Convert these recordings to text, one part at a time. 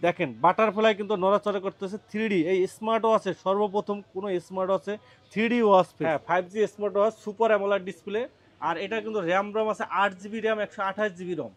দেখেন বাটারফ্লাই কিন্তু নড়াচড়া করতেছে 3D এই স্মার্ট ওয়াচে সর্বপ্রথম কোনো স্মার্ট ওয়াচে 3D ওয়াচ, হ্যাঁ 5G smart watch, super amoled display. আর এটা কিন্তু র্যাম আছে 8 GB র্যাম, 128 GB রম।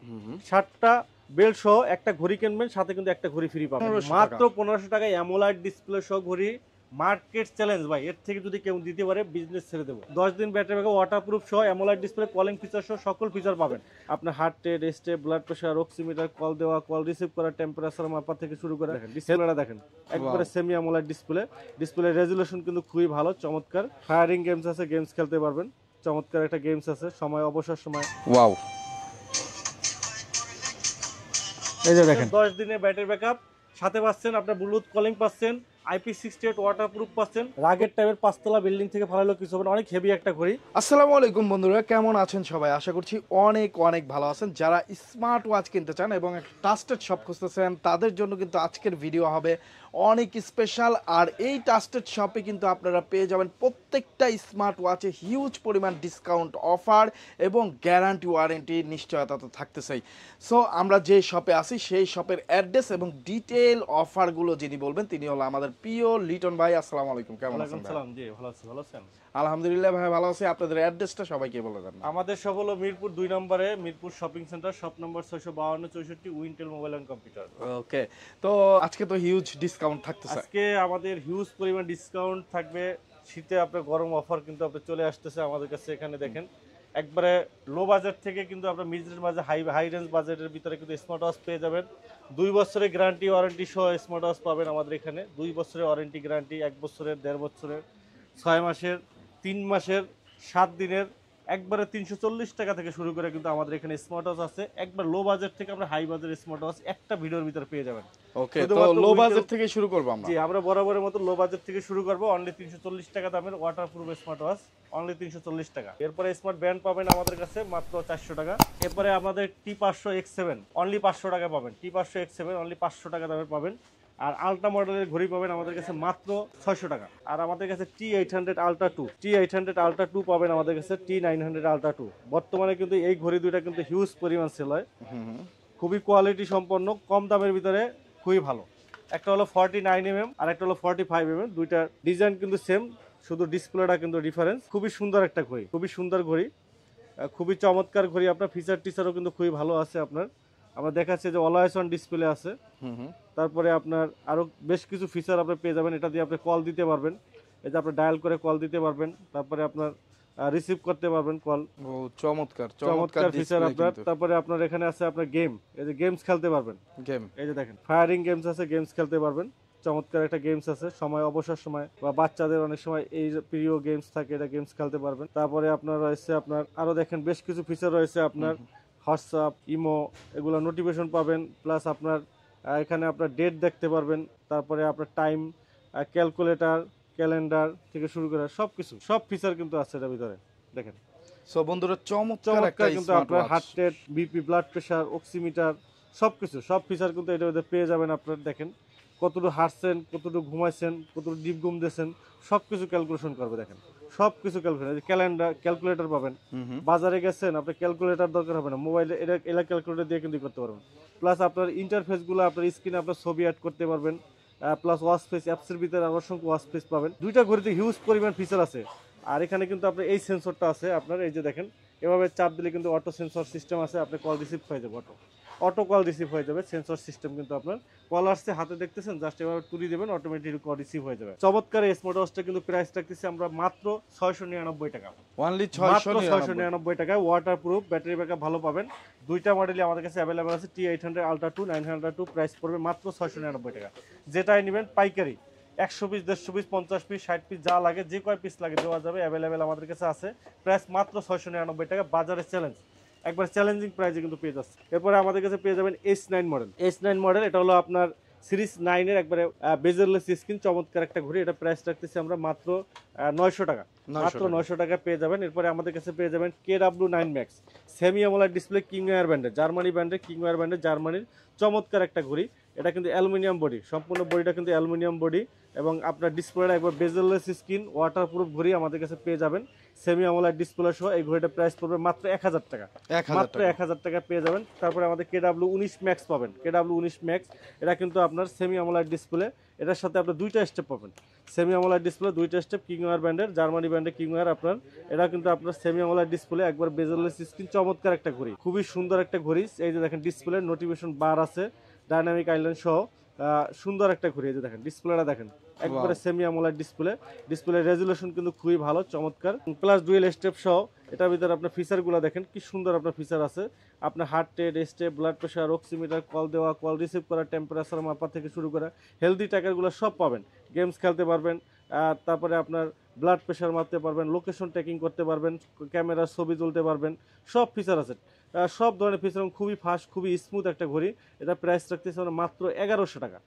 7টা বেল্ট সহ একটা ঘড়ি কিনবেন, সাথে কিন্তু একটা ঘড়ি ফ্রি পাবেন মাত্র 1500 টাকায় অ্যামোলেড ডিসপ্লে সহ ঘড়ি। মার্কেট চ্যালেঞ্জ ভাই, এর থেকে যদি কেউ দিতে পারে বিজনেস ছেড়ে দেবো। 10 দিন ব্যাটারি ব্যাকআপ, ওয়াটারপ্রুফ সহ অ্যামোলেড ডিসপ্লে, কলিং ফিচার সহ সকল ফিচার পাবেন। আপনার heart rate, step, blood pressure, oximeter, call দেওয়া, কল রিসিভ করা, টেম্পারেচার মাপা থেকে শুরু করে ডিসপ্লেটা দেখেন একবারে semi amoled display. Display resolution কিন্তু খুবই ভালো, চমৎকার। ফায়ারিং গেমস আছে, গেমস খেলতে পারবেন। চমৎকার একটা গেমস আছে, সময় অবসর সময়। ওয়াও, এই যে দেখেন 10 দিনের ব্যাটারি ব্যাকআপ, সাথে পাচ্ছেন আপনার ব্লুটুথ কলিং পাচ্ছেন, IP68 ওয়াটারপ্রুফ পাচ্ছেন। রাগের টাইপের 5তলা বিল্ডিং থেকে ফালাইলো কিছু হবে না, অনেক হেভি একটা ঘড়ি। আসসালামু আলাইকুম বন্ধুরা, কেমন আছেন সবাই? আশা করছি অনেক অনেক ভালো আছেন। যারা স্মার্ট ওয়াচ কিনতে চান এবং একটা ট্রাস্টেড শপ খুঁজতেছেন, তাদের জন্য কিন্তু আজকের ভিডিও হবে অনেক স্পেশাল। আর এই ট্রাস্টেড শপে কিন্তু আপনারা পেয়ে যাবেন প্রত্যেকটা স্মার্ট ওয়াচে হিউজ পরিমাণ ডিসকাউন্ট অফার এবং গ্যারান্টি ওয়ারেন্টি নিশ্চয়তা তো থাকতেছেই। সো আমরা যে শপে আসি সেই শপের অ্যাড্রেস এবং ডিটেল অফারগুলো যিনি বলবেন তিনি হলো আমাদের প্রিয় লিটন ভাই। আসসালামু আলাইকুম, কেমন আছেন? সালাম, জি ভালো আছি। ভালো আছেন? আলহামদুলিল্লাহ ভাই, ভালো আছি। আপনাদের অ্যাড্রেসটা সবাইকে বলে দেন। আমাদের সব হলো মিরপুর 2 নম্বরে, মিরপুর শপিং সেন্টার, শপ নম্বর 652 64, Wintel mobile and computer. Okay, তো আজকে তো হিউজ ডিসকাউন্ট থাকতেছে। আজকে আমাদের হিউজ পরিমাণ ডিসকাউন্ট থাকবে। শীতে আপনার গরম অফার কিন্তু আপনার চলে আসতেছে আমাদের কাছে। এখানে দেখেন একবারে লো বাজেট থেকে কিন্তু আপনার মিডরেঞ্জ বাজেট, হাই রেঞ্জ বাজেটের ভিতরে কিন্তু স্মার্ট ওয়াচ পেয়ে যাবেন। 2 বছরের গ্যারান্টি ওয়ারেন্টি সহ স্মার্ট ওয়াচ পাবেন আমাদের এখানে। 2 বছরের ওয়ারেন্টি গ্যারান্টি, 1 বছরের, 1.5 বছরের, 6 মাসের, 3 মাসের, 7 দিনের, একবারে 340 টাকা থেকে শুরু করে কিন্তু আমাদের এখানে স্মার্ট ওয়াচ আছে। একবার লো বাজেট থেকে আমরা হাই বাজেটের স্মার্ট ওয়াচ একটা ভিডিওর ভিতরে পেয়ে যাবেন। ওকে, তো লো বাজেট থেকে শুরু করব আমরা। জি, আমরা বরাবরের মতো লো বাজেট থেকে শুরু করব। অনলি 340 টাকা দামের ওয়াটারপ্রুফ স্মার্ট ওয়াচ, অনলি 340 টাকা। এরপরে স্মার্ট ব্যান্ড পাবেন আমাদের কাছে মাত্র 400 টাকা। এরপরে আমাদের T500 X7 অনলি 500 টাকা পাবেন। T500 X7 অনলি 500 টাকা দামের পাবেন। আর আলট্রা মডেলের ঘড়ি পাবেন আমাদের কাছে মাত্র 600 টাকা। আর আমাদের কাছে T800 Ultra 2, T800 Ultra 2 পাবেন আমাদের কাছে, T900 Ultra 2। বর্তমানে কিন্তু এই ঘড়ি দুইটা কিন্তু হিউজ পরিমাণ সেল হয়। খুবই কোয়ালিটি সম্পন্ন, কম দামের ভিতরে খুবই ভালো। একটা হলো 49mm আর একটা হলো 45mm। দুইটা ডিজাইন কিন্তু সেম, শুধু ডিসপ্লেটা কিন্তু ডিফারেন্স। খুবই সুন্দর একটা ঘড়ি, খুবই সুন্দর ঘড়ি, খুবই চমৎকার ঘড়ি। আপনার ফিচার টিচারও কিন্তু খুবই ভালো আছে। আপনার আমরা দেখাচ্ছি যে অলওয়েজ অন ডিসপ্লে আছে। তারপরে আপনার আরো বেশ কিছু ফিচার আপনি পেয়ে যাবেন। এটা দিয়ে আপনি কল দিতে পারবেন, এই যে আপনি ডায়াল করে কল দিতে পারবেন। তারপরে আপনার রিসিভ করতে পারবেন কল। ও চমৎকার চমৎকার ফিচার আপনার। তারপরে আপনার এখানে আছে আপনার গেম, এই যে গেমস খেলতে পারবেন। গেম, এই যে দেখেন ফায়ারিং গেমস আছে, গেমস খেলতে পারবেন। চমৎকার একটা গেমস আছে, সময় অবসর সময় বা বাচ্চাদের অনেক সময় এই প্রিয় গেমস থাকে, এটা গেমস খেলতে পারবেন। তারপরে আপনার রয়েছে আপনার আরো দেখেন বেশ কিছু ফিচার রয়েছে। আপনার হোয়াটসঅ্যাপ, ইমো, এগুলো নোটিফিকেশন পাবেন। প্লাস আপনার এখানে আপনার ডেট দেখতে পারবেন। তারপরে আপনার টাইম, ক্যালকুলেটর, ক্যালেন্ডার থেকে শুরু করে সবকিছু, সব ফিচার কিন্তু আছে এর ভিতরে দেখেন। সো বন্ধুরা চমৎকার কিন্তু আপনার heart rate, BP, blood pressure, oximeter, সবকিছু, সব ফিচার কিন্তু এটার মধ্যে পেয়ে যাবেন। আপনার দেখেন কতটুকু হাঁটছেন, কতটুকু ঘুমাইছেন, কতটুকু ডিপ ঘুম দিয়েছেন, সবকিছু ক্যালকুলেশন করবে। দেখেন সবকিছু ক্যালকুলেশন, ক্যালেন্ডার, ক্যালকুলেটর পাবেন। বাজারে গেছেন, আপনার ক্যালকুলেটর দরকার হবে না, মোবাইলে এটা ক্যালকুলেটর দিয়ে কিন্তু করতে পারবেন। প্লাস আপনার ইন্টারফেসগুলো আপনার স্ক্রিনে আপনার ছবি অ্যাড করতে পারবেন। প্লাস ওয়াচ ফেস অ্যাপসের ভিতরে অসংখ্য ওয়াচ ফেস পাবেন। দুইটা ঘড়িতে হিউজ পরিমাণ ফিচার আছে। আর এখানে কিন্তু আপনার এই সেন্সরটা আছে আপনার, এই যে দেখেন এভাবে চাপ দিলে কিন্তু অটো সেন্সর সিস্টেম আছে। আপনি কল রিসিভ হয়ে যাবে, অটো কল রিসিভ হয়ে যাবে। সেন্সর সিস্টেম কিন্তু আপনার কল আসছে হাতে দেখতেছেন, জাস্ট এভাবে তুলি দেবেন, অটোমেটিক কল রিসিভ হয়ে যাবে। চমৎকার এই স্মার্ট ওয়াচটা কিন্তু প্রাইস রাখতেছি আমরা মাত্র 699 টাকা। অনলি 699 টাকায় ওয়াটারপ্রুফ, ব্যাটারি ব্যাকআপ ভালো পাবেন। দুইটা মডেলই আমাদের কাছে অ্যাভেলেবল আছে, T800 Ultra 2, 900 2। প্রাইস পড়বে মাত্র 699 টাকা। যেটাই নেবেন পাইকারি 100 পিস, 150 পিস, 50 পিস, 60 পিস, যা লাগে, যে কয় পিস লাগে দেওয়া যাবে, অ্যাভেলেবেল আমাদের কাছে আছে। প্রাইস মাত্র 699 টাকা। বাজারে চ্যালেঞ্জ, একবার চ্যালেঞ্জিং প্রাইসে কিন্তু পেয়ে যাচ্ছে। এরপরে আমাদের কাছে পেয়ে যাবেন S9 মডেল। S9 মডেল এটা হলো আপনার সিরিজ 9 এর একবারে বেজেললেস স্ক্রিন, চমৎকার একটা ঘড়ি। এটা প্রাইস রাখতেছি আমরা মাত্র 900 টাকা। মাত্র 900 টাকা পেয়ে যাবেন। এরপরে আমাদের কাছে পেয়ে যাবেন KW9 Max, semi amoled display, Kingwear ব্র্যান্ডের, জার্মানি ব্র্যান্ডের, কিংওয়্যার ব্র্যান্ডের, জার্মানির চমৎকার একটা ঘড়ি। এটা কিন্তু অ্যালুমিনিয়াম বডি, সম্পূর্ণ বডিটা কিন্তু অ্যালুমিনিয়াম বডি এবং আপনার ডিসপ্লেটা একবার বেজেললেস স্ক্রিন ওয়াটারপ্রুফ ঘড়ি আমাদের কাছে পেয়ে যাবেন সেমি অ্যামোলেড ডিসপ্লে সহ। এই ঘড়িটার প্রাইস পড়বে মাত্র 1000 টাকা, মাত্র 1000 টাকা পেয়ে যাবেন। তারপরে আমাদের KW19 ম্যাক্স পাবেন, KW19 ম্যাক্স এটা কিন্তু আপনার সেমি অ্যামোলেড ডিসপ্লে, এটার সাথে আপনার দুইটা স্টেপ পাবেন, সেমি অ্যামোলেড ডিসপ্লে দুইটা স্টেপ, কিংওয়ার ব্র্যান্ডের, জার্মানি ব্র্যান্ডের কিংওয়ার আপনার, এটা কিন্তু আপনার সেমি অ্যামোলেড ডিসপ্লে একবার বেজেললেস স্ক্রিন, চমৎকার একটা ঘড়ি, খুবই সুন্দর একটা ঘড়ি। এই যে দেখেন ডিসপ্লে নোটিফিকেশন বার আছে, ডাইনামিক আইল্যান্ড সহ সুন্দর একটা ঘড়ি। এই যে দেখেন ডিসপ্লেটা দেখেন একবারে semi amoled display, display resolution কিন্তু খুবই ভালো, চমৎকার, প্লাস ডুয়েল স্টেপ সহ। এটার ভিতরে আপনার ফিচারগুলো দেখেন কি সুন্দর আপনার ফিচার আছে, আপনার heart rate, step, blood pressure, oximeter, call দেওয়া, কল রিসিভ করা, টেম্পারেচার মাপা থেকে শুরু করে হেলদি ট্র্যাকারগুলো সব পাবেন, গেমস খেলতে পারবেন, তারপরে আপনার ব্লাড প্রেশার মাপতে পারবেন, লোকেশন ট্র্যাকিং করতে পারবেন, ক্যামেরার ছবি তুলতে পারবেন, সব ফিচার আছে, সব ধরনের ফিচার, খুবই ফাস্ট, খুবই স্মুথ একটা ঘড়ি। এটা প্রাইস রাখতেছে মাত্র 1100 টাকা,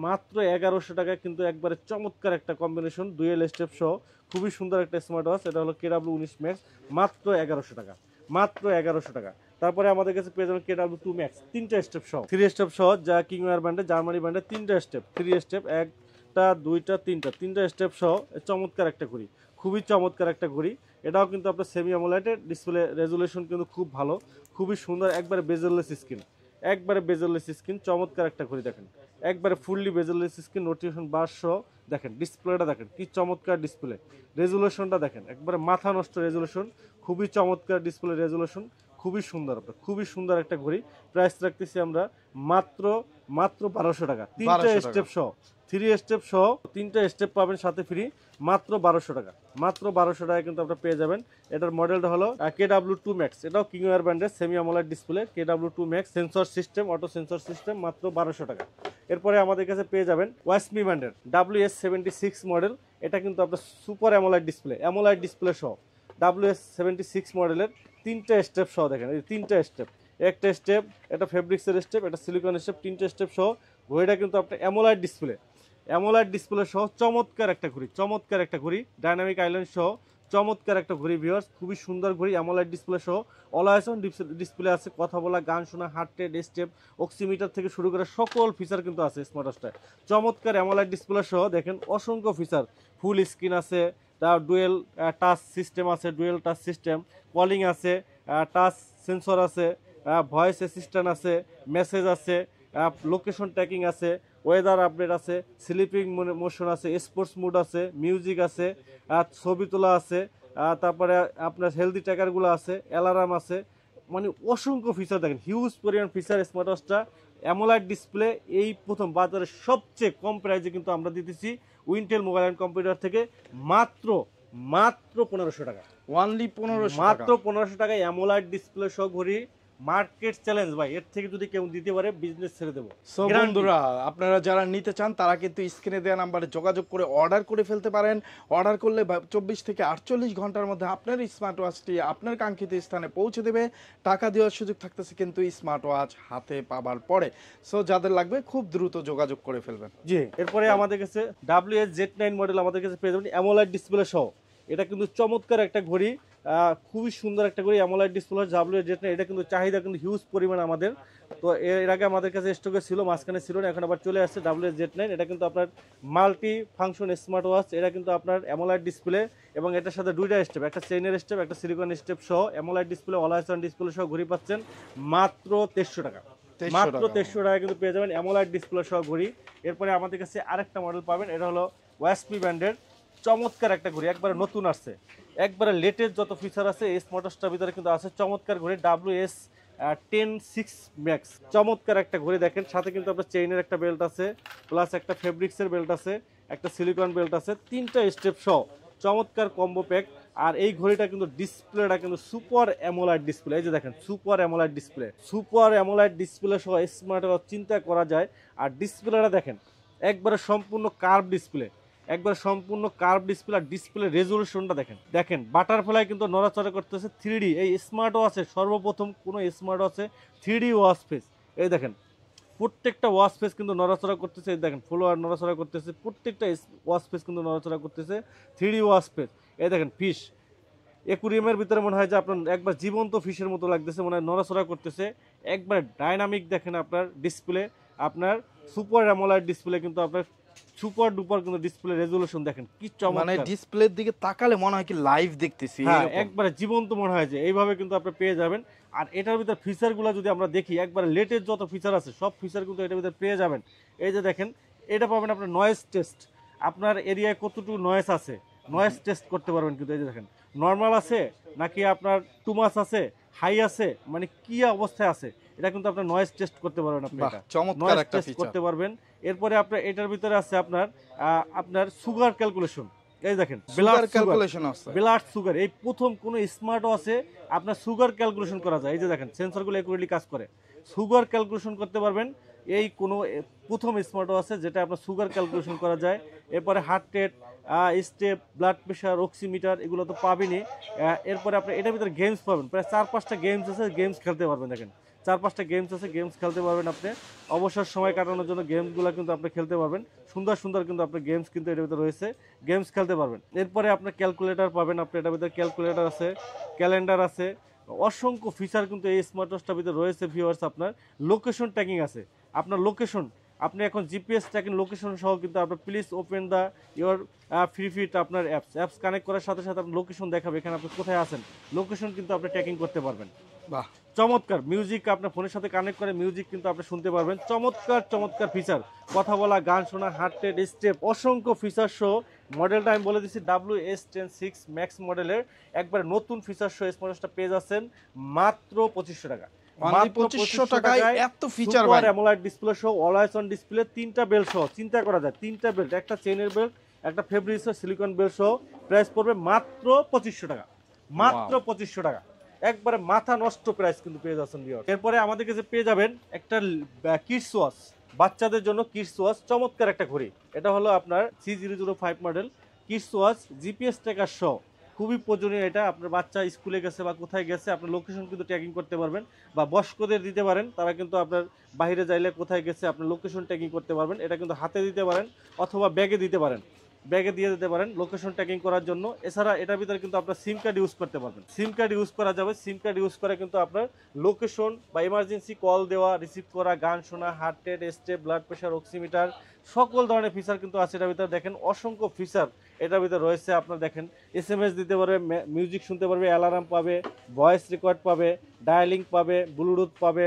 মাত্র 1100 টাকা, কিন্তু একবারে চমৎকার একটা কম্বিনেশন, ডুয়েল স্টেপ সহ, খুবই সুন্দর একটা স্মার্ট ওয়াচ। এটা হলো KW19 ম্যাক্স, মাত্র 1100 টাকা, মাত্র 1100 টাকা। তারপরে আমাদের কাছে পেয়ে যাবেন KW2 ম্যাক্স, তিনটা স্টেপ সহ, 3 স্টেপ সহ, যা কিংওয়ার ব্র্যান্ডের, জার্মানি ব্র্যান্ডের, তিনটা স্টেপ, 3 স্টেপ, একটা দুইটা তিনটা স্টেপ সহ, চমৎকার একটা ঘড়ি, খুবই চমৎকার একটা ঘড়ি। এটাও কিন্তু আপনার সেমি অ্যামোলেড ডিসপ্লে, রেজুলেশন কিন্তু খুব ভালো, খুবই সুন্দর, একবারে বেজেললেস স্ক্রিন, একবারে বেজেললেস স্ক্রিন, চমৎকার একটা ঘড়ি দেখেন, একবারে ফুললি বেজেললেস স্ক্রিন, নোটিফিকেশন বার সহ। দেখেন ডিসপ্লেটা দেখেন কি চমৎকার ডিসপ্লে, রেজুলেশনটা দেখেন একবারে মাথা নষ্ট রেজুলেশন, খুবই চমৎকার ডিসপ্লে রেজুলেশন, খুবই সুন্দর, আপনার খুবই সুন্দর একটা ঘড়ি। প্রাইস রাখতেছি আমরা মাত্র 1200 টাকা, তিনটা স্টেপ সহ, 3 স্টেপ সহ, তিনটা স্টেপ পাবেন সাথে ফ্রি, মাত্র 1200 টাকা, মাত্র 1200 টাকা কিন্তু আপনারা পেয়ে যাবেন। এটার মডেলটা হলো KW2 ম্যাক্স, এটাও কিংওয়ার ব্র্যান্ডের semi amoled display, KW2 max, sensor system, auto sensor system, মাত্র 1200 টাকা। এরপরে আমাদের কাছে পেয়ে যাবেন ওয়াসমি ব্র্যান্ডের WS76 মডেল, এটা কিন্তু আপনার super amoled display, AMOLED display সহ, WS76 মডেলের তিনটা স্টেপ সহ। দেখেন এই তিনটা স্টেপ, একটা স্টেপ, এটা ফেব্রিক্সের স্টেপ, এটা সিলিকন স্টেপ, তিনটা স্টেপ সহ ঘড়িটা কিন্তু আপনার অ্যামোলেড ডিসপ্লে, অ্যামোলেড ডিসপ্লে সহ, চমৎকার একটা ঘড়ি, চমৎকার একটা ঘড়ি, ডাইনামিক আইল্যান্ড সহ, চমৎকার একটা ঘড়ি ভিউয়ার্স, খুবই সুন্দর ঘড়ি, অ্যামোলেড ডিসপ্লে সহ, অলওয়েজ অন ডিসপ্লে আছে, কথা বলা, গান শোনা, হার্ট রেট, স্টেপ, অক্সিমিটার থেকে শুরু করে সকল ফিচার কিন্তু আছে স্মার্ট ওয়াচটায়, চমৎকার অ্যামোলেড ডিসপ্লে সহ। দেখেন অসংখ্য ফিচার, ফুল স্ক্রিন আছে, তার ডুয়েল টাচ সিস্টেম আছে, ডুয়েল টাচ সিস্টেম, কলিং আছে, টাচ সেন্সর আছে, ভয়েস অ্যাসিস্ট্যান্ট আছে, মেসেজ আছে, লোকেশন ট্র্যাকিং আছে, ওয়েদার আপডেট আছে, স্লিপিং মোশন আছে, স্পোর্টস মুড আছে, মিউজিক আছে, ছবি তোলা আছে, তারপরে আপনার হেলদি ট্র্যাকারগুলো আছে, অ্যালার্ম আছে, মানে অসংখ্য ফিচার। দেখেন হিউজ পরিমাণ ফিচার স্মার্ট ওয়াচটা, অ্যামোলেড ডিসপ্লে, এই প্রথম বাজারে সবচেয়ে কম প্রাইসে কিন্তু আমরা দিতেছি উইন্টেল মোবাইল অ্যান্ড কম্পিউটার থেকে, মাত্র 1500 টাকা, ওনলি 1500 টাকা, মাত্র 1500 টাকায় অ্যামোলেড ডিসপ্লে সহ ঘড়ি, মার্কেট চ্যালেঞ্জ ভাই, এর থেকে যদি কেউ দিতে পারে বিজনেস ছেড়ে দেবো। সো বন্ধুরা, আপনারা যারা নিতে চান তারা কিন্তু স্ক্রিনে দেওয়া নাম্বারে যোগাযোগ করে অর্ডার করে ফেলতে পারেন। অর্ডার করলে 24 থেকে 48 ঘন্টার মধ্যে আপনার স্মার্ট ওয়াচটি আপনার কাঙ্ক্ষিত স্থানে পৌঁছে দেবে। টাকা দেওয়ার সুযোগ থাকতেছে কিন্তু স্মার্ট ওয়াচ হাতে পাবার পরে। সো যাদের লাগবে খুব দ্রুত যোগাযোগ করে ফেলবেন। জি, এরপরে আমাদের কাছে WS-Z9 মডেল আমাদের কাছে পেয়ে যাবেন অ্যামোলেড ডিসপ্লে সহ। এটা কিন্তু চমৎকার একটা ঘড়ি, খুবই সুন্দর একটা ঘড়ি, অ্যামোলেড ডিসপ্লে WS-Z9, এটা কিন্তু চাহিদা কিন্তু হিউজ পরিমাণ আমাদের। তো এর আগে আমাদের কাছে স্টকে ছিল, মাঝখানে ছিল না, এখন আবার চলে আসছে WS-Z9। এটা কিন্তু আপনার মাল্টি ফাংশন স্মার্ট ওয়াচ, এটা কিন্তু আপনার অ্যামোলেড ডিসপ্লে এবং এটার সাথে দুইটা স্টেপ, একটা চেইনের স্টেপ, একটা সিলিকন স্টেপ সহ, AMOLED display, always on display সহ ঘড়ি পাচ্ছেন মাত্র 2300 টাকা, মাত্র 2300 টাকা কিন্তু পেয়ে যাবেন অ্যামোলেড ডিসপ্লে সহ ঘড়ি। এরপরে আমাদের কাছে আরেকটা মডেল পাবেন, এটা হলো ওয়াসমি ব্র্যান্ডের চমৎকার একটা ঘড়ি, একবারে নতুন আসছে, একবারে লেটেস্ট যত ফিচার আছে এই স্মার্ট ওয়াচটার ভিতরে কিন্তু আছে, চমৎকার ঘড়ি, WS-10 ম্যাক্স, চমৎকার একটা ঘড়ি। দেখেন সাথে কিন্তু আপনার চেইনের একটা বেল্ট আছে, প্লাস একটা ফেব্রিক্সের বেল্ট আছে, একটা সিলিকন বেল্ট আছে, তিনটা স্টেপ সহ, চমৎকার কম্বো প্যাক। আর এই ঘড়িটা কিন্তু ডিসপ্লেটা কিন্তু সুপার অ্যামোলেড ডিসপ্লে, এই যে দেখেন super amoled display, super amoled display সহ স্মার্ট ওয়াচ চিন্তা করা যায়। আর ডিসপ্লেটা দেখেন একবারে সম্পূর্ণ কার্ভ ডিসপ্লে, একবার সম্পূর্ণ কার্ভ ডিসপ্লে, আর ডিসপ্লে রেজলিউশনটা দেখেন, দেখেন বাটারফ্লাই কিন্তু নড়াচড়া করতেছে 3D। এই স্মার্ট ওয়াচে সর্বপ্রথম কোনো স্মার্ট ওয়াচে 3D ওয়াচ ফেস, এই দেখেন প্রত্যেকটা ওয়াচ ফেস কিন্তু নড়াচড়া করতেছে, এই দেখেন ফলোয়ার নড়াচড়া করতেছে, প্রত্যেকটা ওয়াচ ফেস কিন্তু নড়াচড়া করতেছে, 3D ওয়াচ ফেস। এই দেখেন ফিশ একুরিয়ামের ভিতরে মনে হয় যে আপনার একবার জীবন্ত ফিশের মতো লাগতেছে, মনে হয় নড়াচড়া করতেছে, একবার ডাইনামিক দেখেন আপনার ডিসপ্লে। আপনার সুপার অ্যামোলেড ডিসপ্লে, কিন্তু আপনার সুপার ডুপার কিন্তু ডিসপ্লে রেজোলিউশন দেখেন কি মানে চমৎকার। ডিসপ্লের দিকে তাকালে মনে হয় কি লাইভ দেখতেছি হ্যাঁ, এরকম। একবারে জীবন্ত মনে হয় যে এইভাবে কিন্তু আপনি পেয়ে যাবেন। আর এটার ভিতর ফিচারগুলো যদি আমরা দেখি, একবারে লেটেস্ট যত ফিচার আছে সব ফিচার কিন্তু এটার ভিতরে পেয়ে যাবেন। এই যে দেখেন, এটা পাবেন আপনার নয়েজ টেস্ট, আপনার এরিয়ায় কতটুকু নয়েজ আছে নয়েজ টেস্ট করতে পারবেন। কিন্তু এই যে দেখেন, নর্মাল আছে নাকি আপনার টু মাস আছে, হাই আছে, মানে কি অবস্থায় আছে, এটা কিন্তু আপনার নয়েজ টেস্ট করতে পারবেন। আপনি বাহ, এটা চমৎকার নয়েজ একটা টেস্ট ফিচার। করতে পারবেন। এরপরে আপনার এটার ভিতরে আছে আপনার আপনার সুগার ক্যালকুলেশন। এই দেখেন, সুগার ক্যালকুলেশন আছে, ব্লাড সুগার, এই প্রথম কোন স্মার্ট ওয়াচে আপনার সুগার ক্যালকুলেশন করা যায়। এই যে দেখেন, সেন্সরগুলো একুরেটলি কাজ করে, সুগার ক্যালকুলেশন করতে পারবেন। এই কোনো প্রথম স্মার্ট ওয়াচে যেটা আপনার সুগার ক্যালকুলেশন করা যায়। এরপরে heart rate, step, blood pressure, oximeter, এগুলো তো পাবেনই। এরপরে আপনি এটার ভিতরে গেমস পাবেন, প্রায় 4-5টা গেমস আছে, গেমস খেলতে পারবেন। দেখেন 4-5টা গেমস আছে, গেমস খেলতে পারবেন আপনি। অবসর সময় কাটানোর জন্য গেমসগুলো কিন্তু আপনি খেলতে পারবেন। সুন্দর সুন্দর কিন্তু আপনার গেমস কিন্তু এটার ভিতরে রয়েছে, গেমস খেলতে পারবেন। এরপরে আপনার ক্যালকুলেটর পাবেন, আপনি এটার ভিতরে ক্যালকুলেটর আছে, ক্যালেন্ডার আছে, অসংখ্য ফিচার কিন্তু এই স্মার্ট ওয়াচটার ভিতরে রয়েছে। ভিউয়ার্স, আপনার লোকেশন ট্র্যাকিং আছে, আপনার লোকেশন, আপনি এখন জিপিএস ট্র্যাকিং লোকেশন সহ কিন্তু আপনার please open the your free fit আপনার অ্যাপস কানেক্ট করার সাথে সাথে আপনার লোকেশন দেখাবে, এখানে আপনি কোথায় আছেন, লোকেশন কিন্তু আপনি ট্র্যাকিং করতে পারবেন। বাহ, চমৎকার। মিউজিক আপনার ফোনের সাথে কানেক্ট করে মিউজিক কিন্তু আপনি শুনতে পারবেন। চমৎকার চমৎকার ফিচার, কথা বলা, গান শোনা, হার্ট রেট, স্টেপ, অসংখ্য ফিচার সহ। মডেলটা আমি বলে দিচ্ছি WS106 ম্যাক্স মডেলের একবার নতুন ফিচার সহ স্মার্টওয়াচটা পেয়ে যাচ্ছেন মাত্র 2500 টাকা। মানে 2500 টাকায় এত ফিচার ভাই। সুপার অ্যামোলেড ডিসপ্লে সহ, অলওয়েজ অন ডিসপ্লে, 3টা বেল্ট সহ, চিন্তা করা যায় 3টা বেল্ট, একটা চেইনের বেল্ট, একটা ফেব্রিক্সের সিলিকন বেল্ট সহ, প্রাইস পড়বে মাত্র 2500 টাকা, মাত্র 2500 টাকা। একবারে মাথা নষ্ট প্রাইস কিন্তু পেয়ে যাচ্ছেন ভিউয়ার। এরপরে আমাদের কাছে পেয়ে যাবেন একটা কিডস ওয়াচ, বাচ্চাদের জন্য কিডস ওয়াচ, চমৎকার একটা ঘড়ি। এটা হলো আপনার C005 model kids watch, GPS tracker সহ, খুবই প্রয়োজনীয়। এটা আপনার বাচ্চা স্কুলে গেছে বা কোথায় গেছে, আপনার লোকেশন কিন্তু ট্র্যাকিং করতে পারবেন, বা বয়স্কদের দিতে পারেন, তারা কিন্তু আপনার বাইরে যাইলে কোথায় গেছে আপনার লোকেশন ট্র্যাকিং করতে পারবেন। এটা কিন্তু হাতে দিতে পারেন অথবা ব্যাগে দিতে পারেন, ব্যাগে দিয়ে দিতে পারেন লোকেশন ট্র্যাকিং করার জন্য। এছাড়া এটার ভিতরে কিন্তু আপনার সিম কার্ড ইউজ করতে পারবেন, সিম কার্ড ইউজ করা যাবে। সিম কার্ড ইউজ করে কিন্তু আপনার লোকেশন বা ইমার্জেন্সি কল দেওয়া, রিসিভ করা, গান শোনা, heart rate, step, blood pressure, oximeter, সকল ধরনের ফিচার কিন্তু আছে এটার ভিতরে। দেখেন অসংখ্য ফিচার এটার ভিতরে রয়েছে। আপনার দেখেন SMS দিতে পারবে, মিউজিক শুনতে পারবে, অ্যালার্ম পাবে, ভয়েস রেকর্ড পাবে, ডায়ালিং পাবে, ব্লুটুথ পাবে,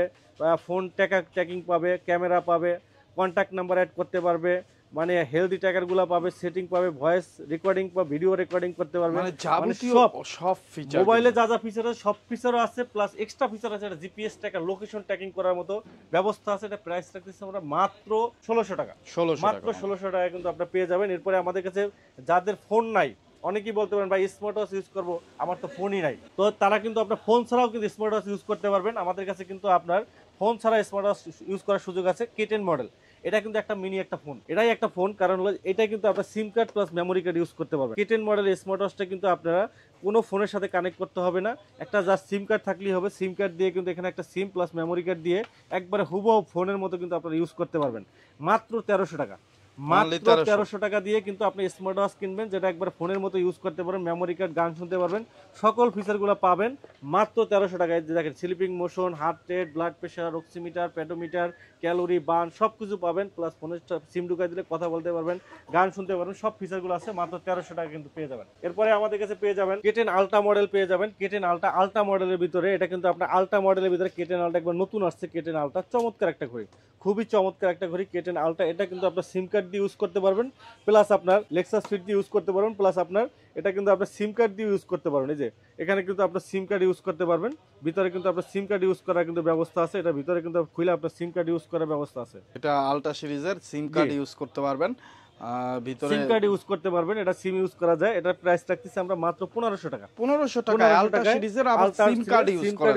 ফোন ট্র্যাকিং পাবে, ক্যামেরা পাবে, কন্ট্যাক্ট নাম্বার অ্যাড করতে পারবে, মানে হেলদি ট্র্যাকারগুলো পাবে, সেটিং পাবে, ভয়েস রেকর্ডিং বা ভিডিও রেকর্ডিং করতে পারবে, মানে যাবতীয় সব ফিচার মোবাইলে যা যা ফিচার আছে সব ফিচারও আছে, প্লাস এক্সট্রা ফিচার আছে। এটা জিপিএস ট্র্যাকার, লোকেশন ট্র্যাকিং করার মতো ব্যবস্থা আছে। এটা প্রাইস রাখতেছি আমরা মাত্র 1600 টাকা, 1600 মাত্র 1600 টাকা কিন্তু আপনারা পেয়ে যাবেন। এরপরে আমাদের কাছে যাদের ফোন নাই, অনেকেই বলতে পারেন ভাই স্মার্ট ওয়াচ ইউজ করবো, আমার তো ফোনই নাই, তো তারা কিন্তু আপনার ফোন ছাড়াও কিন্তু স্মার্ট ওয়াচ ইউজ করতে পারবেন। আমাদের কাছে কিন্তু আপনার ফোন ছাড়া স্মার্ট ওয়াচ ইউজ করার সুযোগ আছে। K10 মডেল, এটা কিন্তু একটা মিনি একটা ফোন, এটাই একটা ফোন, কারণ হলো এটা কিন্তু আপনার সিম card plus memory card use করতে পারবেন। K10 মডেল স্মার্ট ওয়াচটা কিন্তু আপনারা কোনো ফোনের সাথে কানেক্ট করতে হবে না, একটা জাস্ট সিম কার্ড থাকলেই হবে। সিম কার্ড দিয়ে কিন্তু এখানে একটা সিম প্লাস মেমোরি কার্ড দিয়ে একবারে হুবহু ফোনের মতো কিন্তু আপনারা ইউজ করতে পারবেন। মাত্র 1300 টাকা, মাত্র 1300 টাকা দিয়ে কিন্তু আপনি স্মার্ট ওয়াচ কিনবেন, যেটা একবার ফোনের মতো ইউজ করতে পারেন, মেমোরি কার্ড, গান শুনতে পারবেন, সকল ফিচারগুলো পাবেন মাত্র 1300 টাকায়। দেখেন sleeping motion, heart rate, blood pressure, oximeter, pedometer, calorie burn সবকিছু পাবেন, প্লাস ফোনের সিম ঢুকাই দিলে কথা বলতে পারবেন, গান শুনতে পারবেন, সব ফিচারগুলো আছে। মাত্র 1300 টাকা কিন্তু পেয়ে যাবেন। এরপরে আমাদের কাছে পেয়ে যাবেন K10 আলট্রা মডেল পেয়ে যাবেন। K10 আলট্রা মডেলের ভিতরে, এটা কিন্তু আপনার আলট্রা মডেলের ভিতরে K10 আলট্রা একবার নতুন আসছে। K10 আলট্রা চমৎকার একটা ঘড়ি, খুবই চমৎকার একটা ঘড়ি K10 আলট্রা। এটা কিন্তু আপনার সিম কার্ড দিয়ে ইউজ করতে পারবেন, প্লাস আপনার লেক্সাস ফিট দিয়ে ইউজ করতে পারবেন, প্লাস আপনার এটা কিন্তু আপনার সিম কার্ড দিয়ে ইউজ করতে পারবেন। এই যে এখানে কিন্তু আপনার সিম কার্ড ইউজ করতে পারবেন, ভিতরে কিন্তু আপনার সিম কার্ড ইউজ করার কিন্তু ব্যবস্থা আছে। এটা ভিতরে কিন্তু খুলে আপনার সিম কার্ড ইউজ করার ব্যবস্থা আছে। এটা আলট্রা সিরিজের সিম কার্ড ইউজ করতে পারবেন, ভিতরে সিম কার্ড ইউজ করতে পারবেন, এটা সিম ইউজ করা যায়। এটা প্রাইস রাখতেছি আমরা মাত্র 1500 টাকা, 1500 টাকায় আলট্রা সিরিজের আবার সিম কার্ড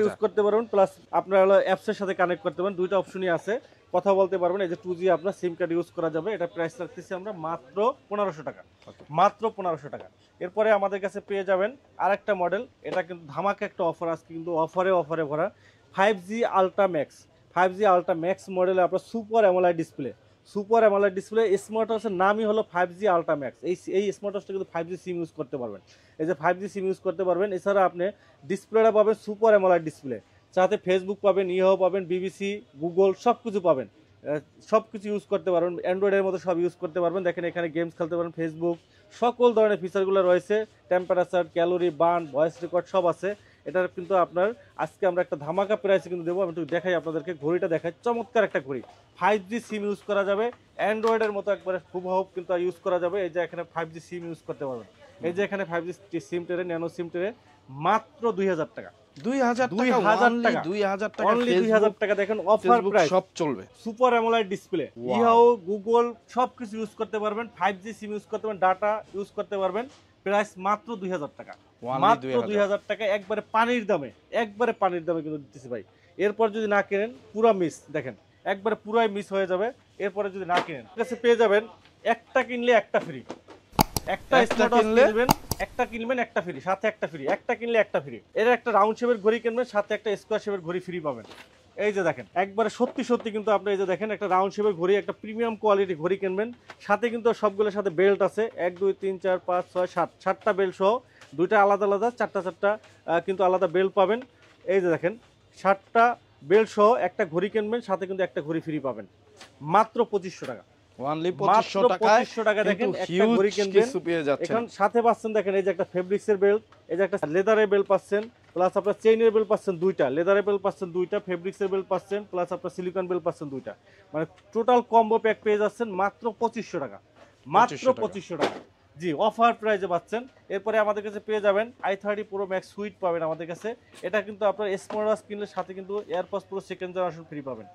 ইউজ করতে পারবেন, প্লাস আপনার হলো অ্যাপস এর সাথে কানেক্ট করতে পারবেন, দুইটা অপশনই আছে, কথা বলতে পারবেন। এই যে 2G আপনার সিম কার্ড ইউজ করা যাবে। এটা প্রাইস রাখতেছি আমরা মাত্র 1500 টাকা, মাত্র 1500 টাকা। এরপরে আমাদের কাছে পেয়ে যাবেন আরেকটা মডেল, এটা কিন্তু ধামাকা একটা অফার, আজকে কিন্তু অফারে ভরা 5G ultra max. 5G ultra max মডেলে আপনার super amoled display, super amoled display smart ওয়াচের নামই হলো 5G আলট্রা ম্যাক্স। এই স্মার্ট ওয়াচটা কিন্তু 5G সিম ইউজ করতে পারবেন, এই যে 5G সিম ইউজ করতে পারবেন। এছাড়া আপনি ডিসপ্লেটা পাবেন সুপার অ্যামোলেড ডিসপ্লে, সাথে ফেসবুক পাবেন, ইহো পাবেন, BBC, গুগল সব কিছু পাবেন। সব কিছু ইউজ করতে পারবেন, অ্যান্ড্রয়েডের মতো সব ইউজ করতে পারবেন। দেখেন এখানে গেমস খেলতে পারবেন, ফেসবুক, সকল ধরনের ফিচারগুলো রয়েছে। Temperature, calorie, burn, voice record সব আছে। এটার কিন্তু আপনার আজকে আমরা একটা ধামাকা প্রাইসে কিন্তু দেবো। আমি একটু দেখাই আপনাদেরকে, ঘড়িটা দেখাই, চমৎকার একটা ঘড়ি। 5G সিম ইউজ করা যাবে, অ্যান্ড্রয়েডের মতো একবারে হুবহু কিন্তু ইউজ করা যাবে। এই যে এখানে 5G সিম ইউজ করতে পারবেন, এই যে এখানে 5G সিম টেরে, ন্যানো সিম টেরে, মাত্র 2000 টাকা। 2000 টাকা, 2000 টাকা, অনলি 2000 টাকা। দেখেন অফার প্রাইস, সব চলবে। সুপার অ্যামোলেড ডিসপ্লে, ইহাও গুগল সবকিছু ইউজ করতে পারবেন, 5G সিম ইউজ করতে পারবেন, ডাটা ইউজ করতে পারবেন। প্রাইস মাত্র 2000 টাকা, মাত্র 2000 টাকা, একবারে পানির দামে, একবারে পানির দামে কিন্তু দিতেছি ভাই। এরপর যদি না কেনেন পুরা মিস, দেখেন একবারে পুরাই মিস হয়ে যাবে। এরপরে যদি না কেনেন কাছে পেয়ে যাবেন একটা কিনলে একটা ফ্রি, একটা স্মার্টওয়াচ কিনবেন, একটা কিনবেন একটা ফ্রি, সাথে একটা ফ্রি, একটা কিনলে একটা ফ্রি। এর একটা রাউন্ড শেপের ঘড়ি কিনবেন, সাথে একটা স্কোয়ার শেপের ঘড়ি ফ্রি পাবেন। এই যে দেখেন একবারে সত্যি সত্যি কিন্তু আপনি এই যে দেখেন একটা রাউন্ড শেপের ঘড়ি, একটা প্রিমিয়াম কোয়ালিটি ঘড়ি কিনবেন, সাথে কিন্তু সবগুলোর সাথে বেল্ট আছে, 1 2 3 4 5 6 7, 7টা বেল্ট সহ, দুইটা আলাদা আলাদা, চারটা কিন্তু আলাদা বেল্ট পাবেন। এই যে দেখেন 7টা বেল্ট সহ একটা ঘড়ি কিনবেন, সাথে কিন্তু একটা ঘড়ি ফ্রি পাবেন, মাত্র 2500 টাকা। অনলি 2500 টাকা দেখেন একটা ঘড়ি কিনবেন, এখন সাথে পাচ্ছেন দেখেন এই যে একটা ফেব্রিক্সের বেল্ট, এই যে একটা লেদারের বেল্ট পাচ্ছেন, প্লাস আপনার চেইনের বেল্ট পাচ্ছেন দুইটা, লেদারের বেল্ট পাচ্ছেন দুইটা, ফেব্রিক্সের বেল্ট পাচ্ছেন, প্লাস আপনার সিলিকন বেল্ট পাচ্ছেন দুইটা, মানে টোটাল কম্বো প্যাক পেয়ে যাচ্ছেন মাত্র 2500 টাকা, মাত্র 2500 টাকা। জি, অফার প্রাইসে পাচ্ছেন। এরপরে আমাদের কাছে পেয়ে যাবেন i30 Pro Max সুইট পাবেন আমাদের কাছে। এটা কিন্তু আপনার স্মার্ট ওয়াচ কিনলে সাথে কিন্তু AirPods Pro second generation free পাবেন।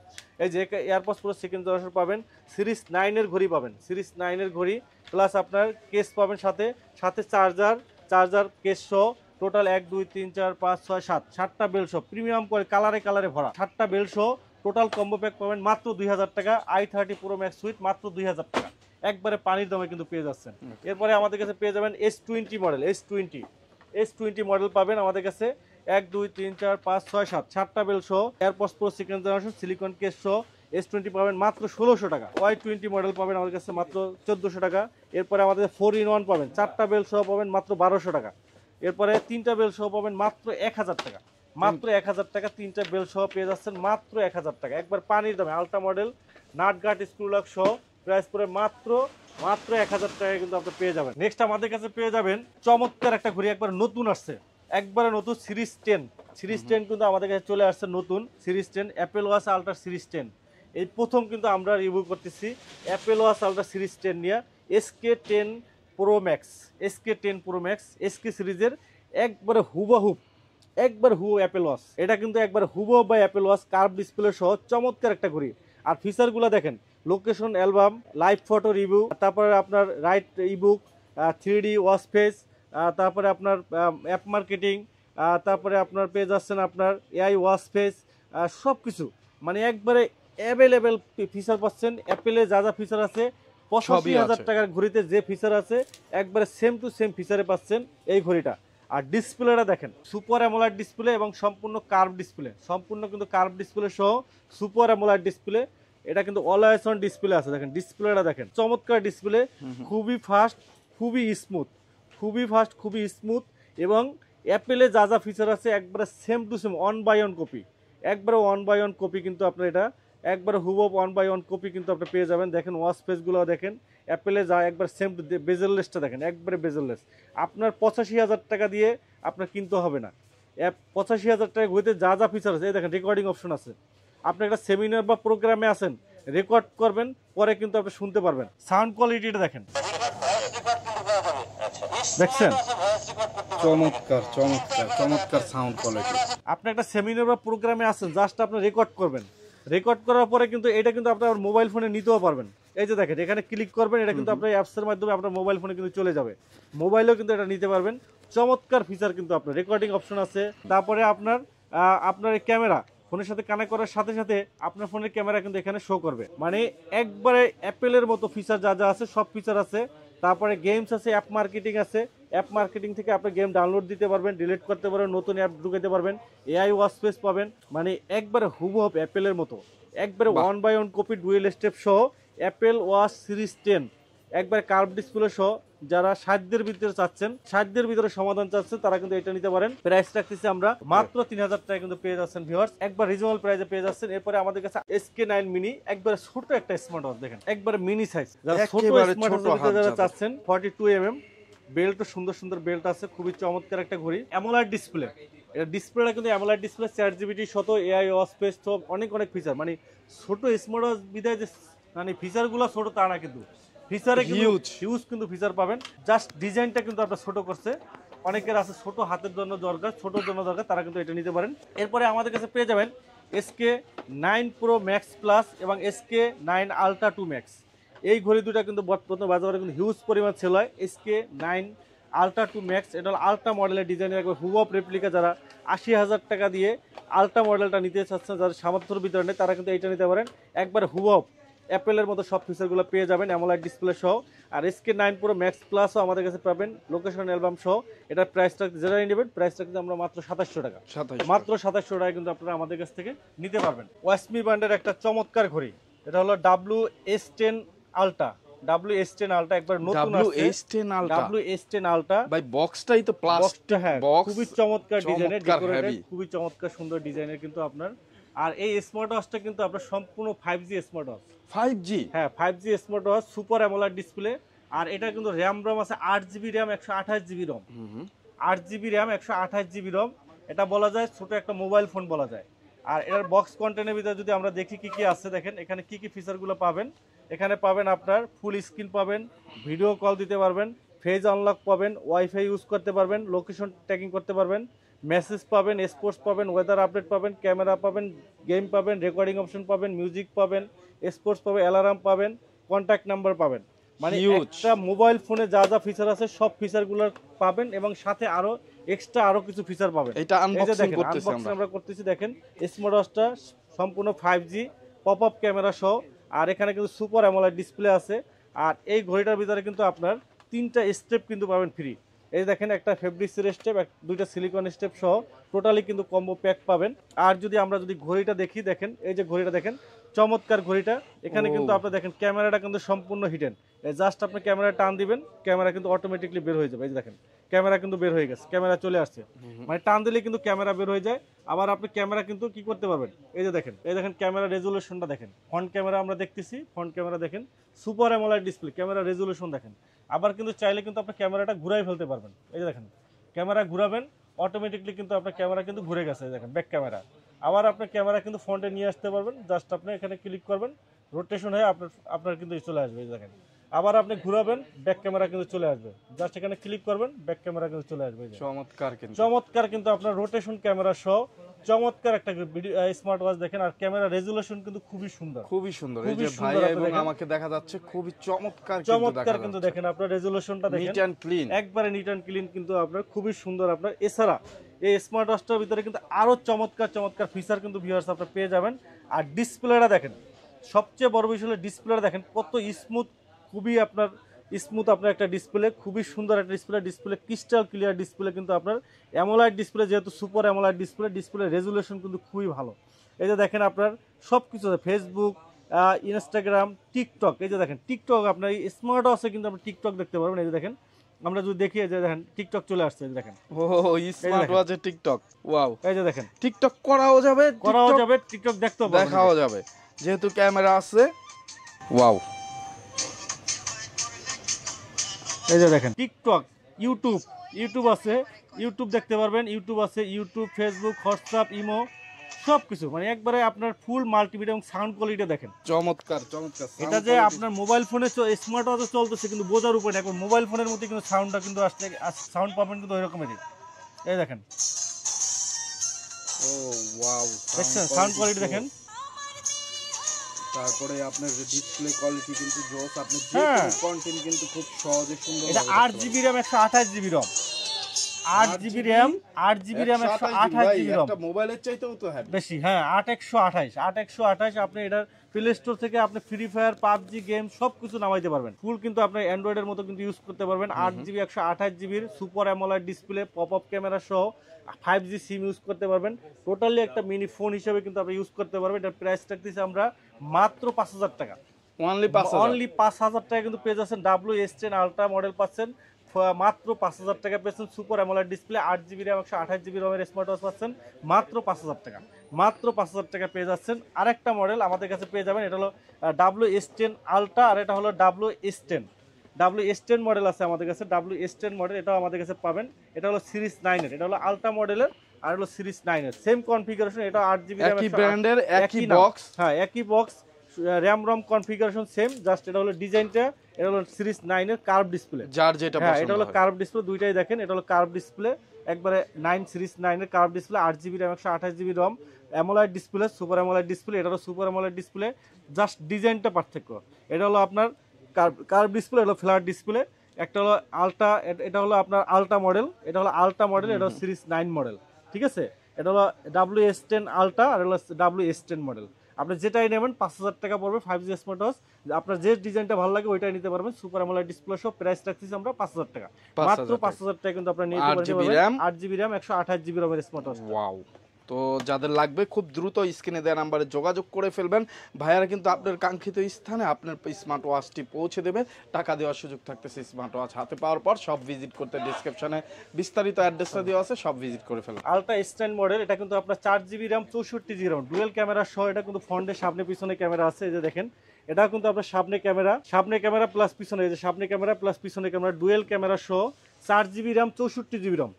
এই যে এয়ারপডস প্রো সেকেন্ড জেনারেশন পাবেন, সিরিজ 9 এর ঘড়ি পাবেন, সিরিজ 9 এর ঘড়ি, প্লাস আপনার কেস পাবেন সাথে, সাথে চার্জার কেস সহ, টোটাল 1 2 3 4 5 6 7, 7টা বেল্ট সহ, প্রিমিয়াম করে কালারে ভরা 7টা বেল্ট সহ টোটাল কম্বো প্যাক পাবেন মাত্র 2000 টাকা। i30 Pro Max সুইট মাত্র 2000 টাকা, একবারে পানির দামে কিন্তু পেয়ে যাচ্ছেন। এরপরে আমাদের কাছে পেয়ে যাবেন S20 মডেল, S20 মডেল পাবেন আমাদের কাছে, 1 2 3 4 5 6 7, 7টা বেল সহ, AirPods Pro second generation silicon case সহ S20 পাবেন মাত্র 1600 টাকা। Y20 মডেল পাবেন আমাদের কাছে মাত্র 1400 টাকা। এরপরে আমাদের 4-in-1 পাবেন, 4টা বেল সহ পাবেন মাত্র 1200 টাকা। এরপরে 3টা বেল সহ পাবেন মাত্র 1000 টাকা, মাত্র 1000 টাকা। 3টা বেল সহ পেয়ে যাচ্ছেন মাত্র 1000 টাকা, একবার পানির দামে। Ultra model nut guard screw lock সহ প্রাইস পরে মাত্র 1000 টাকা কিন্তু আপনি পেয়ে যাবেন। নেক্সট আমাদের কাছে পেয়ে যাবেন চমৎকার একটা ঘড়ি, একবার নতুন আসছে, একবারে নতুন, সিরিজ 10 কিন্তু আমাদের কাছে চলে আসছে নতুন series 10, Apple watch ultra series 10। এই প্রথম কিন্তু আমরা রিভিউ করতেছি অ্যাপেল ওয়াচ আলট্রা সিরিজ 10 নিয়ে। SK10 Pro Max, SK10 Pro Max, SK সিরিজের একবারে হুবহু অ্যাপেল ওয়াচ। এটা কিন্তু একবারে হুবহু by Apple watch, curve display সহ চমৎকার একটা ঘড়ি। আর ফিচারগুলো দেখেন, location album, live photo review, তারপরে আপনার right ebook, 3D watch face, তারপরে আপনার অ্যাপ মার্কেটিং, তারপরে আপনার পেয়ে যাচ্ছেন আপনার AI ওয়াচ ফেস, সব কিছু মানে একবারে অ্যাভেলেবেল ফিচার পাচ্ছেন। অ্যাপেলে যা যা ফিচার আছে 85,000 টাকার ঘড়িতে যে ফিচার আছে একবারে সেম টু সেম ফিচারে পাচ্ছেন এই ঘড়িটা। আর ডিসপ্লেটা দেখেন, সুপার অ্যামোলেড ডিসপ্লে এবং সম্পূর্ণ কার্ভ ডিসপ্লে, সম্পূর্ণ কিন্তু কার্ভ ডিসপ্লে সহ সুপার অ্যামোলেড ডিসপ্লে। এটা কিন্তু অলওয়েজ অন ডিসপ্লে আছে, দেখেন ডিসপ্লেটা দেখেন, চমৎকার ডিসপ্লে, খুবই ফাস্ট, খুবই স্মুথ এবং অ্যাপেলে যা যা ফিচার আছে একবারে সেম টু সেম, 1/1 কপি, একবারে 1/1 কপি কিন্তু আপনার এটা একবারে হুবহু 1/1 কপি কিন্তু আপনি পেয়ে যাবেন। দেখেন ওয়াচ পেজগুলো দেখেন, অ্যাপেলে যা একবার সেম টু, বেজেললেসটা দেখেন, একবারে বেজেললেস। আপনার 85,000 টাকা দিয়ে আপনার কিনতে হবে না। 85,000 টাকা ঘড়িতে যা যা ফিচার আছে, এই দেখেন রেকর্ডিং অপশন আছে। আপনি একটা সেমিনার বা প্রোগ্রামে আছেন, রেকর্ড করবেন, পরে কিন্তু আপনি শুনতে পারবেন। সাউন্ড কোয়ালিটিটা দেখেন, দেখছেন চমৎকার সাউন্ড কোয়ালিটি। আপনি একটা সেমিনার বা প্রোগ্রামে আছেন, জাস্ট আপনি রেকর্ড করবেন, রেকর্ড করার পরে কিন্তু এটা কিন্তু আপনার মোবাইল ফোনে নিতেও পারবেন। এই যে দেখেন এখানে ক্লিক করবেন, এটা কিন্তু আপনার অ্যাপসের মাধ্যমে আপনার মোবাইল ফোনে কিন্তু চলে যাবে, মোবাইলেও কিন্তু এটা নিতে পারবেন। চমৎকার ফিচার কিন্তু আপনার রেকর্ডিং অপশন আছে। তারপরে আপনার ক্যামেরা ফোনের সাথে কানেক্ট করার সাথে সাথে আপনার ফোনের ক্যামেরা কিন্তু এখানে শো করবে, মানে একবারে অ্যাপেলের মতো ফিচার যা যা আছে সব ফিচার আছে। তারপরে গেমস আছে, অ্যাপ মার্কেটিং আছে, অ্যাপ মার্কেটিং থেকে আপনি গেম ডাউনলোড দিতে পারবেন, ডিলিট করতে পারবেন, নতুন অ্যাপ ঢুকাতে পারবেন, AI ওয়াচ ফেস পাবেন, মানে একবারে হুবহু অ্যাপেলের মতো, একবারে 1/1 কপি ডুয়েল স্টেপ সহ অ্যাপেল ওয়াচ সিরিজ 10, একবারে কার্ভ ডিসপ্লে সহ যারা সাধ্যের ভিতরে চাচ্ছেন, সাধ্যের ভিতরে সমাধান চাচ্ছেন, তারা কিন্তু এটা নিতে পারেন। প্রাইস রাখতেছি আমরা মাত্র 3000 টাকা কিন্তু পেয়ে যাচ্ছেন ভিউয়ার্স, একবার রিজনেবল প্রাইসে পেয়ে যাচ্ছেন। এরপরে আমাদের কাছে SK9 মিনি, একবার ছোট একটা স্মার্ট ওয়াচ দেখেন, একবার মিনি সাইজ, যারা ছোট স্মার্ট ওয়াচ যারা চাচ্ছেন 42 mm, বেল্ট সুন্দর সুন্দর বেল্ট আছে, খুবই চমৎকার একটা ঘড়ি, অ্যামোলেড ডিসপ্লে। এটা ডিসপ্লেটা কিন্তু অ্যামোলেড ডিসপ্লে, 4GB শত AI ওয়াচ স্পেস, তো অনেক অনেক ফিচার। মানে ছোট স্মার্ট ওয়াচ বিদায় যে মানে ফিচারগুলো ছোট তা না, কিন্তু ফিচারে হিউজ কিন্তু ফিচার পাবেন। জাস্ট ডিজাইনটা কিন্তু আপনার ছোট করছে। অনেকের আছে ছোট হাতের জন্য দরকার, ছোটোর জন্য দরকার, তারা কিন্তু এটা নিতে পারেন। এরপরে আমাদের কাছে পেয়ে যাবেন SK9 Pro Max Plus এবং SK9 Ultra 2 Max। এই ঘড়ি দুটা কিন্তু বর্তমানে বাজারে কিন্তু হিউজ পরিমাণ সেল হয়। SK9 Ultra 2 Max, এটা হলো আলট্রা মডেলের ডিজাইনের একবার হুবহু রেপ্লিকা। যারা 80,000 টাকা দিয়ে আলট্রা মডেলটা নিতে চাচ্ছেন, যারা সামর্থ্যের ভিতরে নেই, তারা কিন্তু এটা নিতে পারেন। একবার হুবহু অ্যাপেলের মতো সব ফিচারগুলো পেয়ে যাবেন অ্যামোলেড ডিসপ্লে সহ। আর SK9 Pro Max Plusও আমাদের কাছে পাবেন লোকেশন অ্যালবাম সহ। এটার প্রাইসটা যারা নেবেন, প্রাইসটা কিন্তু আমরা মাত্র 2700 টাকা, মাত্র 2700 টাকা কিন্তু আপনারা আমাদের কাছ থেকে নিতে পারবেন। ওয়াসমি ব্র্যান্ডের একটা চমৎকার ঘড়ি, এটা হলো WS10 Ultra, WS10 Ultra, একবার নতুন আসছে WS10 Ultra। ভাই বক্সটাই তো প্লাস্টিক, হ্যাঁ খুবই চমৎকার ডিজাইনের, ডেকোরেটেড, খুবই চমৎকার সুন্দর ডিজাইনের কিন্তু আপনার। আর এই স্মার্ট ওয়াচটা কিন্তু আপনার সম্পূর্ণ 5G স্মার্ট ওয়াচ, 5G, হ্যাঁ 5G smart watch, super amoled display. আর এটা কিন্তু র্যাম আছে 8GB র্যাম, 128GB রম, 8GB র্যাম, 128GB রম। এটা বলা যায় ছোট একটা মোবাইল ফোন বলা যায়। আর এটার বক্স কন্টেন্টের ভিতরে যদি আমরা দেখি কি কি আছে, দেখেন এখানে কি কি ফিচারগুলো পাবেন। এখানে পাবেন আপনার ফুল স্ক্রিন পাবেন, ভিডিও কল দিতে পারবেন, ফেজ আনলক পাবেন, ওয়াইফাই ইউজ করতে পারবেন, লোকেশন ট্র্যাকিং করতে পারবেন, মেসেজ পাবেন, স্পোর্টস পাবেন, ওয়েদার আপডেট পাবেন, ক্যামেরা পাবেন, গেম পাবেন, রেকর্ডিং অপশন পাবেন, মিউজিক পাবেন, স্পোর্টস পাবেন, অ্যালার্ম পাবেন, কন্ট্যাক্ট নাম্বার পাবেন। মানে একটা মোবাইল ফোনে যা যা ফিচার আছে সব ফিচারগুলো পাবেন, এবং সাথে আরো এক্সট্রা আরো কিছু ফিচার পাবেন। এটা আনবক্সিং আমরা করতেছি, দেখেন স্মার্ট ওয়াচটা সম্পূর্ণ 5G পপ আপ ক্যামেরা সহ। আর এখানে কিন্তু সুপার অ্যামোলেড ডিসপ্লে আছে। আর এই ঘড়িটার ভিতরে কিন্তু আপনার 3টা স্টেপ কিন্তু পাবেন ফ্রি। এই দেখেন, একটা ফেব্রিক্সের স্টেপ, দুইটা সিলিকন স্টেপ সহ টোটালি কিন্তু কম্বো প্যাক পাবেন। আর যদি আমরা ঘড়িটা দেখি, দেখেন এই যে ঘড়িটা দেখেন, চমৎকার ঘড়িটা। এখানে কিন্তু আপনি দেখেন ক্যামেরাটা কিন্তু সম্পূর্ণ হিডেন, জাস্ট আপনি ক্যামেরা টান দিবেন, ক্যামেরা কিন্তু অটোমেটিকলি বের হয়ে যাবে। এই যে দেখেন ক্যামেরা কিন্তু বের হয়ে গেছে, ক্যামেরা চলে আসছে, মানে টান দিলে কিন্তু ক্যামেরা বের হয়ে যায়। আবার আপনি ক্যামেরা কিন্তু কি করতে পারবেন, এই যে দেখেন, এই দেখেন ক্যামেরা রেজুলেশনটা দেখেন, ফ্রন্ট ক্যামেরা আমরা দেখতেছি, ফ্রন্ট ক্যামেরা দেখেন, super amoled display, camera resolution দেখেন। আবার কিন্তু চাইলে কিন্তু আপনি ক্যামেরাটা ঘুরাই ফেলতে পারবেন। এই যে দেখেন ক্যামেরা ঘুরাবেন, অটোমেটিকলি কিন্তু আপনার ক্যামেরা কিন্তু ঘুরে গেছে। দেখেন ব্যাক ক্যামেরা, আবার আপনার ক্যামেরা কিন্তু ফ্রন্টে নিয়ে আসতে পারবেন, জাস্ট আপনি এখানে ক্লিক করবেন, রোটেশন হয়ে আপনার কিন্তু চলে আসবে। এই দেখেন, আবার আপনি ঘুরাবেন, ব্যাক ক্যামেরা কিন্তু চলে আসবে, জাস্ট এখানে ক্লিক করবেন, ব্যাক ক্যামেরা কিন্তু চলে আসবে। চমৎকার কিন্তু আপনার রোটেশন ক্যামেরা সহ চমৎকার একটা স্মার্ট ওয়াচ দেখেন। আর ক্যামেরা রেজুলেশন কিন্তু খুবই সুন্দর, এই যে ভাই এবং আমাকে দেখা যাচ্ছে, খুবই চমৎকার কিন্তু দেখেন আপনার রেজুলেশনটা দেখেন, নিট এন্ড ক্লিন, একবারে নিট এন্ড ক্লিন কিন্তু আপনার খুবই সুন্দর আপনার। এছাড়া এই স্মার্ট ওয়াচটার ভিতরে কিন্তু আরো চমৎকার ফিচার কিন্তু ভিউয়ার্স আপনারা পেয়ে যাবেন। আর ডিসপ্লেটা দেখেন, সবচেয়ে বড় বিষয় হলো ডিসপ্লেটা দেখেন কত স্মুথ, খুবই আপনার স্মুথ আপনার একটা ডিসপ্লে, খুবই সুন্দর একটা ডিসপ্লে ক্রিস্টাল ক্লিয়ার ডিসপ্লে কিন্তু আপনার অ্যামোলেড ডিসপ্লে, যেহেতু সুপার অ্যামোলেড ডিসপ্লে রেজুলেশন কিন্তু খুবই ভালো। এই যে দেখেন আপনার সব কিছু, ফেসবুক, ইনস্টাগ্রাম, টিকটক, এই যে দেখেন টিকটক আপনার এই স্মার্ট ওয়াচে কিন্তু আপনি টিকটক দেখতে পারবেন। এই যে দেখেন, আমরা যদি দেখি, এই যে দেখেন টিকটক চলে আসছে, এই যে দেখেন, ও স্মার্ট ওয়াচে টিকটক, ওয়াও, এই যে দেখেন টিকটক করাও যাবে, টিকটক দেখাও যাবে, যেহেতু ক্যামেরা আছে, ওয়াও। এই যে দেখেন টিকটক, ইউটিউব আছে, ইউটিউব দেখতে পারবেন, ইউটিউব আছে, ইউটিউব, ফেসবুক, হোয়াটসঅ্যাপ, ইমো, সবকিছু, মানে একবারে আপনার ফুল মাল্টিমিডিয়া এবং সাউন্ড কোয়ালিটি দেখেন চমৎকার। এটা যে আপনার মোবাইল ফোনে স্মার্ট ওয়াচে চলতেছে কিন্তু বোঝার উপরে, এখন মোবাইল ফোনের মধ্যে কিন্তু সাউন্ডটা কিন্তু আসছে, সাউন্ড পাবেন কিন্তু ওই রকমেরই। এই দেখেন, ও ওয়াও, দেখছেন সাউন্ড কোয়ালিটি দেখেন। তারপরে আপনার ডিসপ্লে কোয়ালিটি কিন্তু জোস, আপনি যে কোনো কন্টেন্ট কিন্তু খুব সহজে সুন্দর। এটা 8GB RAM, 128GB ROM, 8GB RAM, 128GB ROM, একটা মোবাইলের চাইতেও তো বেশি। হ্যাঁ 8128 আপনি এটা প্লে স্টোর থেকে আপনি ফ্রি ফায়ার, পাবজি গেম সবকিছু নামাইতে পারবেন। ফুল কিন্তু আপনি অ্যান্ড্রয়েডের মতো কিন্তু ইউজ করতে পারবেন। 8GB 128GB super amoled display, pop up camera সহ 5G সিম ইউজ করতে পারবেন। টোটালি একটা মিনি ফোন হিসেবে কিন্তু আপনি ইউজ করতে পারবেন। এটার প্রাইস রাখতেছি আমরা মাত্র 5000 টাকা, অনলি 5000 অনলি 5000 টাকা কিন্তু পেয়ে যাচ্ছেন WS10 আলট্রা মডেল পাচ্ছেন মাত্র 5000 টাকা পেয়েছেন। Super amoled display 8GB RAM 128GB রমের স্মার্ট ওয়াচ পাচ্ছেন মাত্র 5000 টাকা। মাত্র 5000 টাকা পেয়ে যাচ্ছেন। আরেকটা মডেল আমাদের কাছে পেয়ে যাবেন, এটা হলো WS10 আলট্রা, আর এটা হলো WS10 মডেল আছে আমাদের কাছে। WS10 মডেল এটাও আমাদের কাছে পাবেন। এটা হলো সিরিজ 9 এর, এটা হলো আলট্রা মডেলের, আর হলো সিরিজ 9 এর সেম কনফিগারেশন। এটা 8GB র্যাম, একই ব্র্যান্ডের একই নাম। বক্স, হ্যাঁ একই box, RAM ROM configuration same, just এটা হলো ডিজাইনটা, এটা হলো সিরিজ 9 এর কার্ভ ডিসপ্লে। যার যেটা হ্যাঁ পছন্দ এটা হলো হয়। কার্ভ ডিসপ্লে, দুইটাই দেখেন, এটা হলো কার্ভ ডিসপ্লে একবারে 9 সিরিজ 9 এর curve display, 8GB RAM 128GB ROM, amoled display, super amoled display. এটা হলো সুপার অ্যামোলেড ডিসপ্লে, জাস্ট ডিজাইনটা পার্থক্য। এটা হলো আপনার কার্ভ ডিসপ্লে, এটা হলো ফ্ল্যাট ডিসপ্লে। একটা হলো আলট্রা, এটা হলো আপনার আলট্রা মডেল, এটা হলো আলট্রা মডেল, এটা হলো সিরিজ 9 মডেল, ঠিক আছে। এটা হলো WS10 আলট্রা, আর হলো WS10 মডেল। আপনি যেটাই নেবেন 5000 টাকা পড়বে 5G স্মার্ট ওয়াচ। আপনার যে ডিজাইনটা ভালো লাগে ওইটাই নিতে পারবেন। সুপার অ্যামোলেড ডিসপ্লে সহ প্রাইস রাখতেছি আমরা 5000 টাকা, মাত্র 5000 টাকা কিন্তু আপনারা নিতে পারবেন। 8GB র্যাম 128GB রমের স্মার্ট ওয়াচ। ওয়াও! তো যাদের লাগবে খুব দ্রুত স্ক্রিনে দেওয়া নাম্বারে যোগাযোগ করে ফেলবেন। ভাইয়ারা কিন্তু আপনার কাঙ্ক্ষিত স্থানে আপনার স্মার্ট ওয়াচটি পৌঁছে দেবে। টাকা দেওয়ার সুযোগ থাকতেছে স্মার্ট ওয়াচ হাতে পাওয়ার পর। সব ভিজিট করতে ডেসক্রিপশনে বিস্তারিত অ্যাড্রেসটা দেওয়া আছে, সব ভিজিট করে ফেলুন। আলট্রা S10 মডেল, এটা কিন্তু আপনার 4GB র্যাম 64GB রম, ডুয়েল ক্যামেরা সহ। এটা কিন্তু ফ্রন্টের সামনে পিছনে ক্যামেরা আছে, এই যে দেখেন। এটা কিন্তু আপনার সামনে ক্যামেরা প্লাস পিছনে, এই যে সামনে ক্যামেরা প্লাস পিছনে ক্যামেরা, ডুয়েল ক্যামেরা সহ। 4GB র্যাম 64GB রম,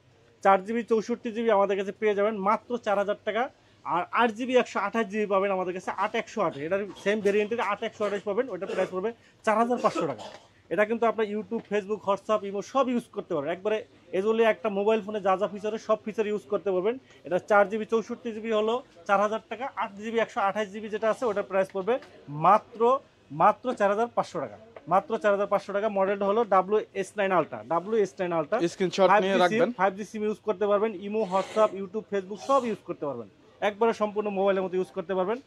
4GB 64GB আমাদের কাছে পেয়ে যাবেন মাত্র 4000 টাকা। আর 8GB 128GB পাবেন আমাদের কাছে 8128, এটার সেম ভেরিয়েন্টের 8128 পাবেন, ওইটা প্রাইস পড়বে 4500 টাকা। এটা কিন্তু আপনার ইউটিউব, ফেসবুক, হোয়াটসঅ্যাপ, ইমো সব ইউজ করতে পারবেন একবারে। এজলে একটা মোবাইল ফোনে যা যা ফিচার সব ফিচার ইউজ করতে পারবেন। এটা 4GB 64GB হলো 4000 টাকা। 8GB 128GB যেটা আছে ওটার প্রাইস পড়বে মাত্র 4500 টাকা, মাত্র 4500 টাকা। মডেলটা হলো WS9 ultra, WS9 ultra. Screenshot নিয়ে রাখবেন। 5G সিম ইউজ করতে পারবেন, ইমো, হোয়াটসঅ্যাপ, ইউটিউব, ফেসবুক সব ইউজ করতে পারবেন, একবারে সম্পূর্ণ মোবাইলের মতো ইউজ করতে পারবেন।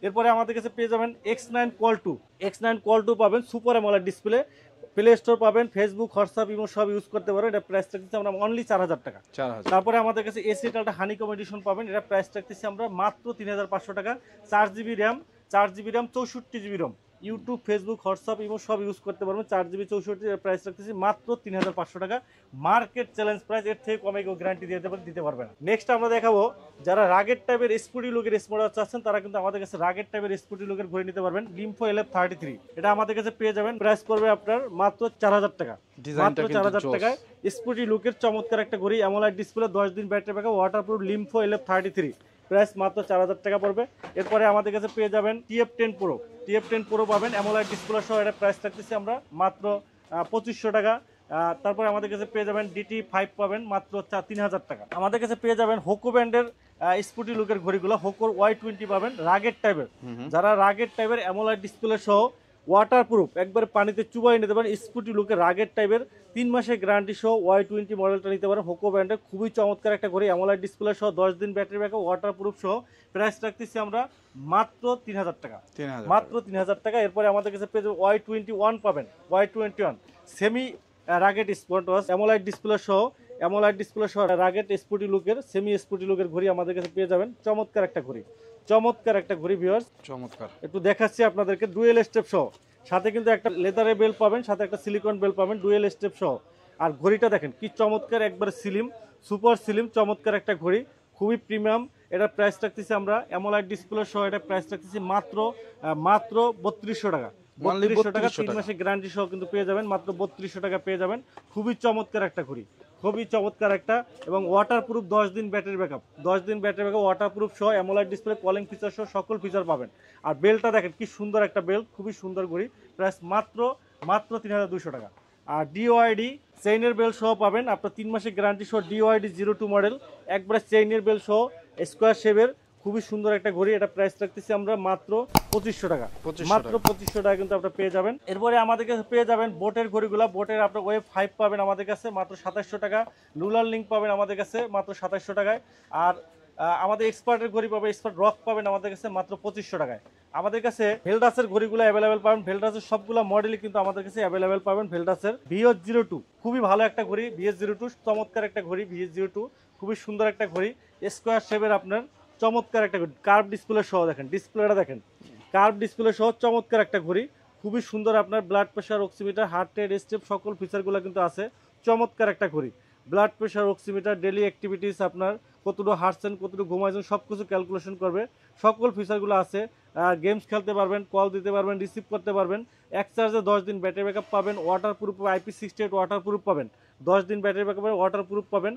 এরপরে আমাদের কাছে পেয়ে যাবেন X9 Qual 2 পাবেন, super amoled display. Play store পাবেন, ফেসবুক, হোয়াটসঅ্যাপ, ইমো সব ইউজ করতে পারবেন। এটা প্রাইস রাখতেছি আমরা অনলি 4000 টাকা। 4000। তারপরে আমাদের কাছে এসি টালটা হানিকম এডিশন পাবেন, এটা প্রাইস রাখতেছি আমরা মাত্র 3500 টাকা। 4GB র্যাম 64GB রম, ইউটিউব, ফেসবুক, হোয়াটসঅ্যাপ, ইমো সব ইউজ করতে পারবেন। 4GB 64 প্রাইস রাখতেছি মাত্র 3500 টাকা। মার্কেট চ্যালেঞ্জ প্রাইস, এর থেকে কমে কেউ গ্যারান্টি দিতে পারবে না। নেক্সট আমরা দেখাবো যারা রাগের টাইপের স্পোর্টি লুকের স্মার্ট ওয়াচ চাচ্ছেন, তারা কিন্তু আমাদের কাছে রাগের টাইপের স্পোর্টি লুকের ঘড়ি নিতে পারবেন। লিম্ফো LF33, এটা আমাদের কাছে পেয়ে যাবেন, প্রাইস পড়বে আপনার মাত্র 4000 টাকা, মাত্র 4000 টাকায়। স্পোর্টি লুকের চমৎকার একটা ঘড়ি, অ্যামোলেড ডিসপ্লে, 10 দিন ব্যাটারি ব্যাকআপ, ওয়াটারপ্রুফ, লিম্ফো LF33, প্রাইস মাত্র 4000 টাকা পড়বে। এরপরে আমাদের কাছে পেয়ে যাবেন TF10 Pro পাবেন, অ্যামোলেড ডিসপ্লে সহ। এটা প্রাইস রাখতেছি আমরা মাত্র 2500 টাকা। তারপরে আমাদের কাছে পেয়ে যাবেন DT5 পাবেন মাত্র 3000 টাকা। আমাদের কাছে পেয়ে যাবেন হোকো ব্র্যান্ডের স্পোর্টি লুকের ঘড়িগুলো, হোকোর Y20 পাবেন, রাগের টাইপের। যারা রাগের টাইপের অ্যামোলেড ডিসপ্লে সহ, ওয়াটারপ্রুফ, একবার পানিতে চুবাই নিতে পারেন, স্পোর্টি লুকের রাগের টাইপের 3 মাসের গ্যারান্টি সহ Y20 মডেলটা নিতে পারেন। হোকো ব্র্যান্ডের খুবই চমৎকার একটা ঘড়ি, অ্যামোলেড ডিসপ্লে সহ, 10 দিন ব্যাটারি ব্যাকআপ, ওয়াটারপ্রুফ সহ। প্রাইস রাখতেছি আমরা মাত্র 3000 টাকা, মাত্র 3000 টাকা। এরপরে আমাদের কাছে পেয়ে যাবেন Y21 পাবেন, Y21 semi rugged sport watch, AMOLED display সহ রাগেট স্পোর্টি লুকের, সেমি স্পোর্টি লুকের ঘড়ি আমাদের কাছে পেয়ে যাবেন। চমৎকার একটা ঘড়ি ভিউয়ার্স, চমৎকার। একটু দেখাচ্ছি আপনাদেরকে, ডুয়েল স্টেপ সহ। সাথে কিন্তু একটা লেদারের বেল্ট পাবেন, সাথে একটা সিলিকন বেল্ট পাবেন, ডুয়েল স্টেপ সহ। আর ঘড়িটা দেখেন কি চমৎকার, একবার সুপার স্লিম, চমৎকার একটা ঘড়ি, খুবই প্রিমিয়াম। এটা প্রাইস রাখতেছি আমরা অ্যামোলেড ডিসপ্লে সহ, এটা প্রাইস রাখতেছি মাত্র 3200 টাকা, 3200 টাকা। 3 মাসের গ্যারান্টি সহ কিন্তু পেয়ে যাবেন, মাত্র 3200 টাকা পেয়ে যাবেন। খুবই চমৎকার একটা ঘড়ি, খুবই চমৎকার একটা, এবং ওয়াটারপ্রুফ, 10 দিন ব্যাটারি ব্যাকআপ, ওয়াটারপ্রুফ সহ, অ্যামোলেড ডিসপ্লে, কলিং ফিচার সহ সকল ফিচার পাবেন। আর বেল্টটা দেখেন কি সুন্দর একটা বেল্ট, খুবই সুন্দর ঘড়ি, প্রাইস মাত্র 3200 টাকা। আর DOID চেইনের বেল্ট সহ পাবেন আপনার 3 মাসের গ্যারান্টি সহ, DOID 02 মডেল, একবারে চেইনের বেল্ট সহ, স্কোয়ার শেপের, খুবই সুন্দর একটা ঘড়ি। এটা প্রাইস রাখতেছি আমরা মাত্র 2500 টাকা, মাত্র 2500 টাকা কিন্তু আপনারা পেয়ে যাবেন। এরপরে আমাদের কাছে পেয়ে যাবেন বোটের ঘড়িগুলো, বোটের আপনার ওয়েভ 5 পাবেন আমাদের কাছে মাত্র 2700 টাকা। লুলার লিঙ্ক পাবেন আমাদের কাছে মাত্র 2700 টাকায়। আর আমাদের এক্সপার্টের ঘড়ি পাবেন, এক্সপার্ট রক পাবেন আমাদের কাছে মাত্র 2500 টাকায়। আমাদের কাছে ভেলডাসের ঘড়িগুলো অ্যাভেলেবেল পাবেন, ভেলডাসের সবগুলো মডেলই কিন্তু আমাদের কাছে অ্যাভেলেবেল পাবেন। ভেলডাসের VS02 খুবই ভালো একটা ঘড়ি, VS02 চমৎকার একটা ঘড়ি, VS02 খুবই সুন্দর একটা ঘড়ি, স্কোয়ার শেপের আপনার চমৎকার একটা ঘড়ি, কার্ভ ডিসপ্লে সহ। দেখেন ডিসপ্লেটা দেখেন, কার্ভ ডিসপ্লে সহ চমৎকার একটা ঘড়ি, খুবই সুন্দর আপনার blood pressure, oximeter, heart rate, step সকল ফিচারগুলো কিন্তু আছে। চমৎকার একটা ঘড়ি। Blood pressure, oximeter, daily activities, আপনার কতটুকু হাঁটছেন, কতটুকু ঘুমাইছেন, সব কিছু ক্যালকুলেশন করবে। সকল ফিচারগুলো আছে। গেমস খেলতে পারবেন, কল দিতে পারবেন, রিসিভ করতে পারবেন। এক চার্জে 10 দিন ব্যাটারি ব্যাকআপ পাবেন। Water proof, IP68 water proof পাবেন। 10 দিন ব্যাটারি ব্যাকআপ, ওয়াটার প্রুফ পাবেন।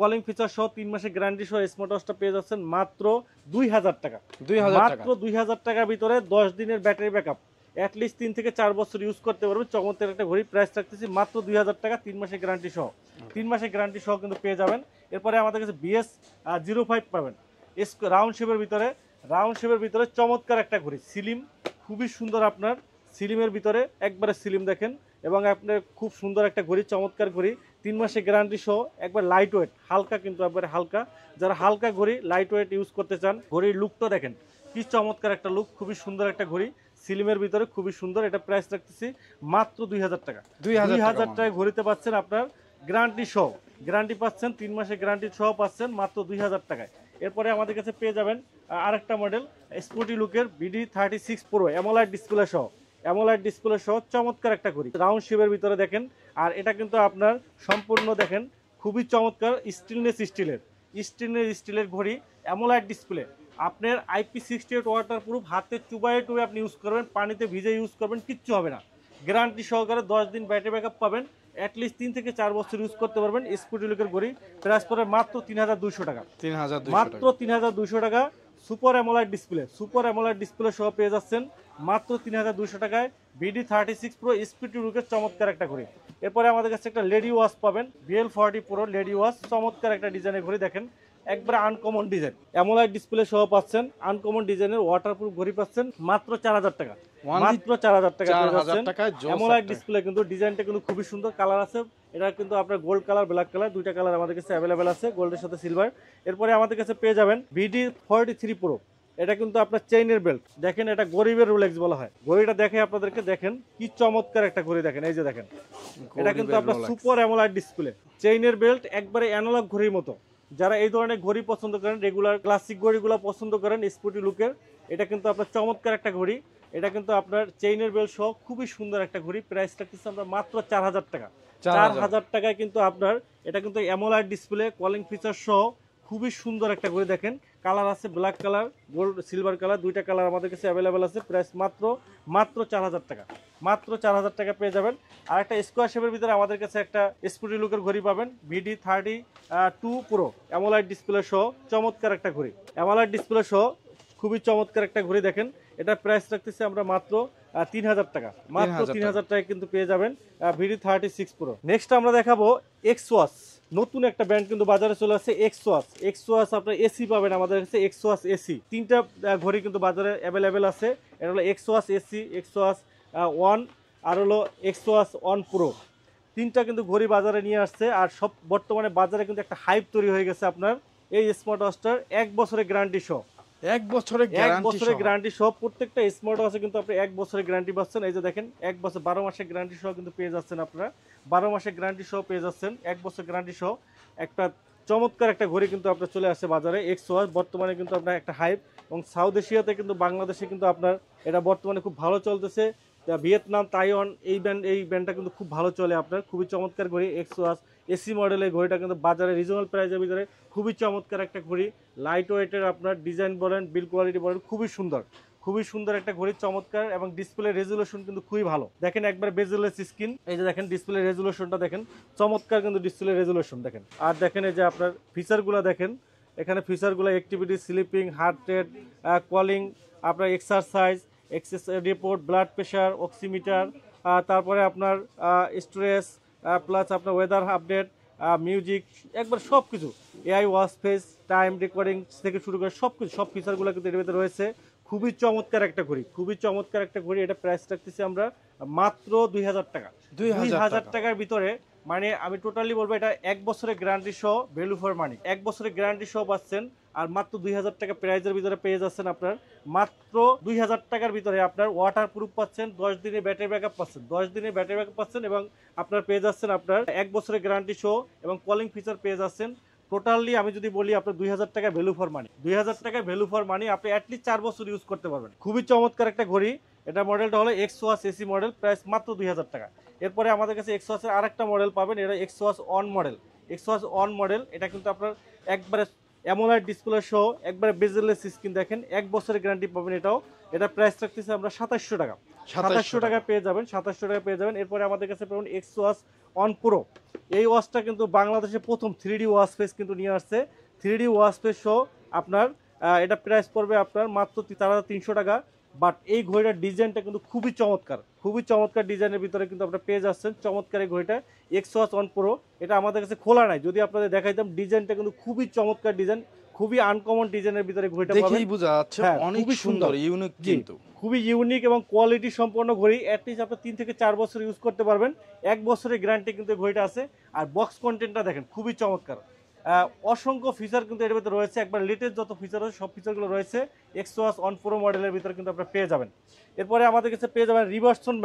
কলিং ফিচার সহ 3 মাসের গ্যারান্টি সহ স্মার্ট ওয়াচটা পেয়ে যাচ্ছেন মাত্র 2000 টাকা। 2000 টাকা। মাত্র 2000 টাকার ভিতরে 10 দিনের ব্যাটারি ব্যাকআপ, অ্যাটলিস্ট 3 থেকে 4 বছর ইউজ করতে পারবেন। চমৎকার একটা ঘড়ি। প্রাইস রাখতেছি মাত্র 2000 টাকা, 3 মাসের গ্যারান্টি সহ। 3 মাসের গ্যারান্টি সহ কিন্তু পেয়ে যাবেন। এরপরে আমাদের কাছে BS05 পাবেন রাউন্ড শেপের ভিতরে চমৎকার একটা ঘড়ি। সিলিম, খুবই সুন্দর আপনার সিলিমের ভিতরে, একবারে সিলিম দেখেন, এবং আপনার খুব সুন্দর একটা ঘড়ি, চমৎকার ঘড়ি। 3 মাসের গ্যারান্টি সহ, একবার লাইট ওয়েট, হালকা কিন্তু একবারে হালকা। যারা হালকা ঘড়ি লাইট ওয়েট ইউজ করতে চান, ঘড়ির লুকটা দেখেন কি চমৎকার একটা লুক, খুবই সুন্দর একটা ঘড়ি। সিলিমের ভিতরে খুবই সুন্দর। এটা প্রাইস রাখতেছি মাত্র 2000 টাকা। 2000 টাকায় ঘড়িতে পাচ্ছেন আপনার গ্যারান্টি সহ, গ্যারান্টি পাচ্ছেন 3 মাসের গ্যারান্টি সহ পাচ্ছেন মাত্র 2000 টাকায়। এরপরে আমাদের কাছে পেয়ে যাবেন আরেকটা মডেল স্পোর্টি লুকের BD36 Pro অ্যামোলাইড ডিসপ্লে সহ চমৎকার একটা ঘড়ি, রাউন্ড শেপের ভিতরে দেখেন। আর এটা কিন্তু আপনার সম্পূর্ণ দেখেন খুবই চমৎকার স্টিলের ঘড়ি, অ্যামোলাইড ডিসপ্লে। আপনার IP68 ওয়াটার প্রুফ, হাতে চুবাইয়ে আপনি ইউজ করবেন, পানিতে ভিজে ইউজ করবেন, কিচ্ছু হবে না। গ্যারান্টি সহকারে 10 দিন ব্যাটারি ব্যাকআপ পাবেন, অ্যাটলিস্ট 3 থেকে 4 বছর ইউজ করতে পারবেন। স্পোর্টি লুকের ঘড়ি। প্রাইস পড়ে মাত্র 3200 টাকা। 3200 মাত্র 3200 টাকা। সুপার অ্যামোলাইড ডিসপ্লে সহ পেয়ে যাচ্ছেন মাত্র 3200 টাকায় BD36 Pro স্পিড লুকের চমৎকার একটা ঘড়ি। এরপরে আমাদের কাছে একটা লেডি ওয়াচ পাবেন, BL40 Pro লেডি ওয়াচ, চমৎকার একটা ডিজাইনের ঘড়ি দেখেন, একবারে আনকমন ডিজাইন, অ্যামোলাইড ডিসপ্লে সহ পাচ্ছেন, আনকমন ডিজাইনের ওয়াটারপ্রুফ ঘড়ি পাচ্ছেন মাত্র 4000 টাকা। মাত্র 4000 টাকা পেয়ে যাচ্ছেন। অ্যামোলাইড ডিসপ্লে কিন্তু ডিজাইনটা কিন্তু খুবই সুন্দর, কালার আছে। এটা কিন্তু আপনার গোল্ড কালার, ব্ল্যাক কালার, দুইটা কালার আমাদের কাছে অ্যাভেলেবেল আছে, গোল্ডের সাথে সিলভার। এরপরে আমাদের কাছে পেয়ে যাবেন BD43 Pro। এটা কিন্তু আপনার চেইনের বেল্ট দেখেন, এটা গরিবের রোলেক্স বলা হয়। ঘড়িটা দেখে আপনাদেরকে দেখেন কি চমৎকার একটা ঘড়ি দেখেন, এই যে দেখেন, এটা কিন্তু আপনার সুপার অ্যামোলাইড ডিসপ্লে, চেইনের বেল্ট, একবারে অ্যানালগ ঘড়ির মতো। যারা এই ধরনের ঘড়ি পছন্দ করেন, রেগুলার ক্লাসিক ঘড়িগুলো পছন্দ করেন স্পোর্টি লুকের, এটা কিন্তু আপনার চমৎকার একটা ঘড়ি। এটা কিন্তু আপনার চেইনের বেল্ট সহ খুবই সুন্দর একটা ঘড়ি। প্রাইস রাখতেছি আমরা মাত্র 4000 টাকা। 4000 টাকায় কিন্তু আপনার এটা কিন্তু অ্যামোলাইড ডিসপ্লে, কলিং ফিচার সহ খুবই সুন্দর একটা ঘড়ি দেখেন। কালার আছে black colour, gold, silver colour, দুইটা কালার আমাদের কাছে অ্যাভেলেবেল আছে। প্রাইস মাত্র 4000 টাকা। মাত্র 4000 টাকা পেয়ে যাবেন। আর একটা স্কোয়ার শেপের ভিতরে আমাদের কাছে একটা স্পোর্টি লুকের ঘড়ি পাবেন, BD32 Pro অ্যামোলাইড ডিসপ্লে সহ চমৎকার একটা ঘড়ি, অ্যামোলাইড ডিসপ্লে সহ খুবই চমৎকার একটা ঘড়ি দেখেন। এটা প্রাইস রাখতেছি আমরা মাত্র 3000 টাকা। মাত্র 3000 টাকা কিন্তু পেয়ে যাবেন BD36 Pro। নেক্সট আমরা দেখাবো এক্সওয়াচ, নতুন একটা ব্র্যান্ড কিন্তু বাজারে চলে আসছে, এক্সওয়াচ। আপনার এসি পাবেন আমাদের কাছে, এক্সওয়াচ এসি। 3টা ঘড়ি কিন্তু বাজারে অ্যাভেলেবেল আছে। এটা হলো এক্সওয়াচ এসি, এক্সওয়াচ 1 আর হলো এক্সওয়াচ 1 Pro। 3টা কিন্তু ঘড়ি বাজারে নিয়ে আসছে। আর সব বর্তমানে বাজারে কিন্তু একটা হাইপ তৈরি হয়ে গেছে আপনার এই স্মার্ট ওয়াচটার 1 বছরের গ্যারান্টি সহ। 1 বছরের গ্যারান্টি সহ প্রত্যেকটা স্মার্ট ওয়াচে কিন্তু আপনি 1 বছরের গ্যারান্টি পাচ্ছেন। এই যে দেখেন 1 বছর, 12 মাসের গ্যারান্টি সহ কিন্তু পেয়ে যাচ্ছেন আপনারা। 12 মাসের গ্যারান্টি সহ পেয়ে যাচ্ছেন, 1 বছর গ্যারান্টি সহ একটা চমৎকার একটা ঘড়ি কিন্তু আপনার চলে আসছে বাজারে। এক্সওয়াচ বর্তমানে কিন্তু আপনার একটা হাইপ, এবং সাউথ এশিয়াতে কিন্তু, বাংলাদেশে কিন্তু আপনার এটা বর্তমানে খুব ভালো চলতেছে। ভিয়েতনাম, তাইওয়ান, এই ব্র্যান্ডটা কিন্তু খুব ভালো চলে আপনার। খুবই চমৎকার ঘড়ি এক্সওয়াচ এসি মডেলের ঘড়িটা কিন্তু বাজারে রিজনেবল প্রাইসের ভিতরে খুবই চমৎকার একটা ঘড়ি। লাইট ওয়েটের, আপনার ডিজাইন বলেন, বিল কোয়ালিটি বলেন, খুবই সুন্দর একটা ঘড়ি, চমৎকার। এবং ডিসপ্লে রেজুলেশন কিন্তু খুবই ভালো দেখেন, একবার বেজেলেস স্ক্রিন। এই যে দেখেন ডিসপ্লে রেজুলেশনটা দেখেন, চমৎকার কিন্তু ডিসপ্লে রেজুলেশন দেখেন। আর দেখেন এই যে আপনার ফিচারগুলো দেখেন, এখানে ফিচারগুলো activity, sleeping, heart rate, calling, আপনার exercise, report, blood pressure, oximeter, তারপরে আপনার স্টোরেজ, প্লাস আপনার ওয়েদার আপডেট, মিউজিক, একবার সব কিছু, AI watch face, time recording থেকে শুরু করে সব কিছু, সব ফিচারগুলো কিন্তু এর ভিতরে রয়েছে। খুবই চমৎকার একটা ঘড়ি। এটা প্রাইস রাখতেছি আমরা মাত্র 2000 টাকা। 2000 টাকার ভিতরে, মানে আমি টোটালি বলবো এটা 1 বছরের গ্যারান্টি সহ, ভ্যালু ফর মানি। 1 বছরের গ্যারান্টি সহ পাচ্ছেন। আর মাত্র 2000 টাকা প্রাইজের ভিতরে পেয়ে যাচ্ছেন আপনার। মাত্র 2000 টাকার ভিতরে আপনার ওয়াটার প্রুফ পাচ্ছেন, 10 দিনের ব্যাটারি ব্যাকআপ পাচ্ছেন, এবং আপনার পেয়ে যাচ্ছেন আপনার 1 বছরের গ্যারান্টি সহ, এবং কলিং ফিচার পেয়ে যাচ্ছেন। টোটালি আমি যদি বলি আপনার 2000 টাকা ভ্যালু ফর মানি, 2000 টাকা ভ্যালু ফর মানি, আপনি অ্যাটলিস্ট 4 বছর ইউজ করতে পারবেন। খুবই চমৎকার একটা ঘড়ি। এটা মডেলটা হলো x watch A C model, price মাত্র 2000 টাকা। এরপরে আমাদের কাছে এক্স ওয়াচের আরেকটা মডেল পাবেন, এটা x watch on model. X watch on model এটা কিন্তু আপনার একবারে অ্যামোলেড ডিসপ্লে সহ একবারে বেজেলেস স্ক্রিন দেখেন, 1 বছরের গ্যারান্টি পাবেন এটাও। এটা প্রাইস রাখতেছে আমরা 2700 টাকা। 2700 টাকা পেয়ে যাবেন, 2700 টাকা পেয়ে যাবেন। এরপরে আমাদের কাছে পাবেন এক্স ওয়াচ অন প্রো। এই ওয়াচটা কিন্তু বাংলাদেশে প্রথম 3D ওয়াচ ফেস কিন্তু নিয়ে আসছে। 3D ওয়াচ ফেস সহ আপনার এটা প্রাইস পড়বে আপনার মাত্র 4300 টাকা। বাট এই ঘড়িটার ডিজাইনটা কিন্তু খুবই চমৎকার, খুবই চমৎকার ডিজাইনের ভিতরে কিন্তু আপনারা পেয়ে যাচ্ছেন চমৎকার এই ঘড়িটা এক্স ওয়াচ অন প্রো। এটা আমাদের কাছে খোলা নাই, যদি আপনাদের দেখাইতাম। ডিজাইনটা কিন্তু খুবই চমৎকার ডিজাইন, খুবই আনকমন ডিজাইনের ভিতরে ঘড়িটা পাবেন। দেখেই বোঝা যাচ্ছে হ্যাঁ, অনেক খুবই সুন্দর, সুন্দর। ইউনিক জি, কিন্তু খুবই ইউনিক এবং কোয়ালিটি সম্পন্ন ঘড়ি। অ্যাটলিস্ট আপনি 3 থেকে 4 বছর ইউজ করতে পারবেন। 1 বছরের গ্যারান্টি কিন্তু ঘড়িটা আছে। আর বক্স কন্টেন্টটা দেখেন খুবই চমৎকার। অসংখ্য ফিচার কিন্তু এর ভিতরে রয়েছে, একবার লেটেস্ট যত ফিচার আছে সব ফিচারগুলো রয়েছে এক্স ওয়াচ অন প্রো মডেলের ভিতরে কিন্তু আপনারা পেয়ে যাবেন। এরপরে আমাদের কাছে পেয়ে যাবেন রিভার্সন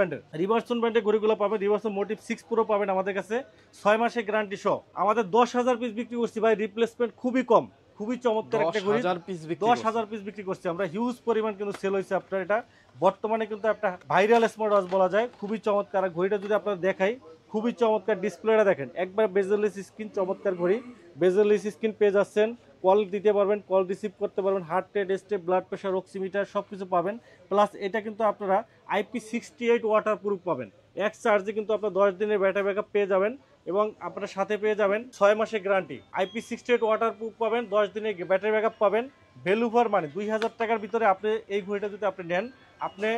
ব্র্যান্ডের ঘড়িগুলো পাবেন। রিভার্সন মোটিভ 6 প্রো পাবেন আমাদের কাছে 6 মাসের গ্যারান্টি সহ। আমাদের 10,000 পিস বিক্রি করছি ভাই, রিপ্লেসমেন্ট খুবই কম, খুবই চমৎকার একটা ঘড়ি। 10,000 পিস বিক্রি 10,000 পিস বিক্রি করছি আমরা, হিউজ পরিমাণ কিন্তু সেল হয়েছে আপনার। এটা বর্তমানে কিন্তু একটা ভাইরাল স্মার্ট ওয়াচ বলা যায়, খুবই চমৎকার। আর ঘড়িটা যদি আপনারা দেখাই, খুবই চমৎকার। ডিসপ্লেটা দেখেন, একবার বেজেলেস স্ক্রিন, চমৎকার ঘড়ি। বেজেলেস স্ক্রিন পেয়ে যাচ্ছেন, কল দিতে পারবেন, কল রিসিভ করতে পারবেন, heart rate, step, blood pressure, oximeter সব কিছু পাবেন। প্লাস এটা কিন্তু আপনারা IP68 ওয়াটার প্রুফ পাবেন। এক চার্জে কিন্তু আপনার 10 দিনের ব্যাটারি ব্যাকআপ পেয়ে যাবেন এবং আপনার সাথে পেয়ে যাবেন 6 মাসের গ্যারান্টি। IP68 ওয়াটার প্রুফ পাবেন, 10 দিনের ব্যাটারি ব্যাকআপ পাবেন। ভ্যালু ফর মানি 2000 টাকার ভিতরে আপনি এই ঘড়িটা যদি আপনি নেন, আপনি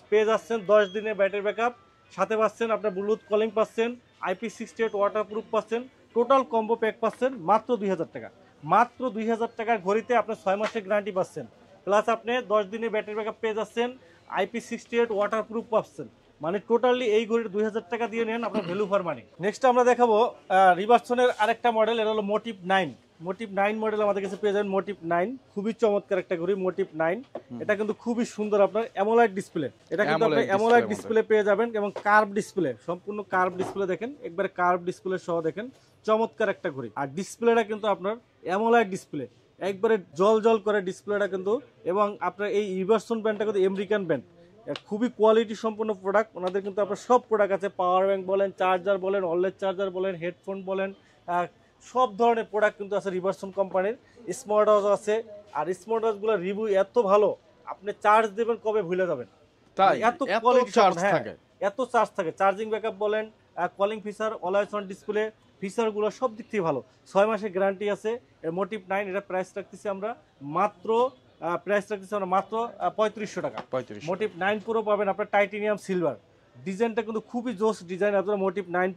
পেয়ে যাচ্ছেন 10 দিনের ব্যাটারি ব্যাকআপ, সাথে পাচ্ছেন আপনার ব্লুটুথ কলিং পাচ্ছেন, IP68 ওয়াটার প্রুফ পাচ্ছেন, টোটাল কম্বো প্যাক পাচ্ছেন মাত্র 2000 টাকা। মাত্র 2000 টাকার ঘড়িতে আপনি 6 মাসের গ্যারান্টি পাচ্ছেন, প্লাস আপনি 10 দিনের ব্যাটারি ব্যাকআপ পেয়ে যাচ্ছেন, IP68 ওয়াটার প্রুফ পাচ্ছেন। মানে টোটালি এই ঘড়ির 2000 টাকা দিয়ে নেন আপনার ভ্যালু ফর মানি। নেক্সট আমরা দেখাবো রিভার্সনের আরেকটা মডেল, এটা হলো মোটিভ 9। মোটিভ 9 মডেল আমাদের কাছে পেয়ে যাবেন। মোটিভ 9 খুবই চমৎকার একটা ঘড়ি, মোটিভ 9। এটা কিন্তু খুবই সুন্দর, আপনার অ্যামোলাইড ডিসপ্লে। এটা কিন্তু আপনি অ্যামোলাইড ডিসপ্লে পেয়ে যাবেন এবং কার্ভ ডিসপ্লে, সম্পূর্ণ কার্ভ ডিসপ্লে দেখেন, একবারে কার্ভ ডিসপ্লে সহ দেখেন, চমৎকার একটা ঘড়ি। আর ডিসপ্লেটা কিন্তু আপনার অ্যামোলাইড ডিসপ্লে, একবারে জল জল করে ডিসপ্লেটা কিন্তু। এবং আপনার এই রিভার্সন ব্র্যান্ডটা কিন্তু আমেরিকান ব্র্যান্ড, খুবই কোয়ালিটি সম্পন্ন প্রোডাক্ট। ওনাদের কিন্তু আপনার সব প্রোডাক্ট আছে, পাওয়ার ব্যাংক বলেন, চার্জার বলেন, অলওয়েজ চার্জার বলেন, হেডফোন বলেন, সব ধরনের প্রোডাক্ট কিন্তু আছে রিভার্সন কোম্পানির। স্মার্ট ওয়াচ আছে, আর স্মার্ট ওয়াচগুলোর রিভিউ এত ভালো, আপনি চার্জ দেবেন কবে ভুলে যাবেন, তাই এত কোয়ালিটি চার্জ হ্যাঁ, থাকে, এত চার্জ থাকে। চার্জিং ব্যাকআপ বলেন, calling feature, always on display ফিচারগুলো সব দিক থেকে ভালো। 6 মাসের গ্যারান্টি আছে এর মোটিভ 9। এটা প্রাইস রাখতেছি আমরা মাত্র 3500 টাকা। মোটিভ 9 প্রো পাবেন আপনার টাইটেনিয়াম সিলভার, ডিজাইনটা কিন্তু খুবই জোস ডিজাইন। আপনার মোটিভ 9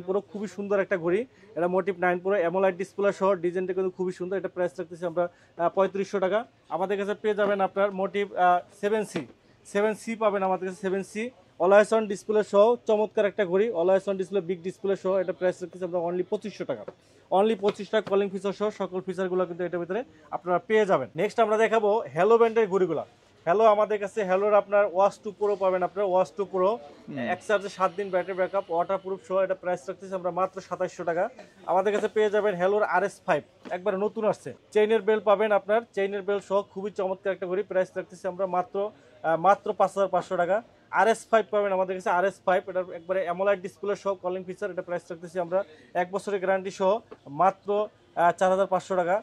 প্রো খুবই সুন্দর একটা ঘড়ি। এটা মোটিভ 9 প্রো অ্যামোলাইড ডিসপ্লে সহ, ডিজাইনটা কিন্তু খুবই সুন্দর। এটা প্রাইস রাখতেছি আমরা 3500 টাকা। আমাদের কাছে পেয়ে যাবেন আপনার মোটিভ 7C পাবেন আমাদের কাছে। 7C অলওয়েজ অন ডিসপ্লে সহ, চমৎকার একটা ঘড়ি, always on display, big display সহ। এটা প্রাইস রাখতেছি আমরা অনলি 2500 টাকা। অনলি 25 টাকা, কলিং ফিচার সহ সকল ফিচারগুলো কিন্তু এটার ভিতরে আপনারা পেয়ে যাবেন। নেক্সট আমরা দেখাবো হ্যালো ব্র্যান্ডের ঘড়িগুলো। হ্যালো আমাদের কাছে হ্যালোর আপনার ওয়াচ 2 প্রো পাবেন। আপনার ওয়াচ 2 প্রো এক চার্জে 7 দিন ব্যাটারি ব্যাকআপ, ওয়াটার প্রুফ সহ। এটা প্রাইস রাখতেছি আমরা মাত্র 2700 টাকা। আমাদের কাছে পেয়ে যাবেন হ্যালোর RS5, একবারে নতুন আসছে। চেইনের বেল পাবেন, আপনার চেইনের বেল সহ, খুবই চমৎকার একটা ঘড়ি। প্রাইস রাখতেছি আমরা মাত্র 5500 টাকা। RS5 পাবেন আমাদের কাছে। RS5 এটা একবারে অ্যামোলাইড ডিসপ্লে সহ, কলিং ফিচার। এটা প্রাইস রাখতেছি আমরা 1 বছরের গ্যারান্টি সহ মাত্র 4500 টাকা।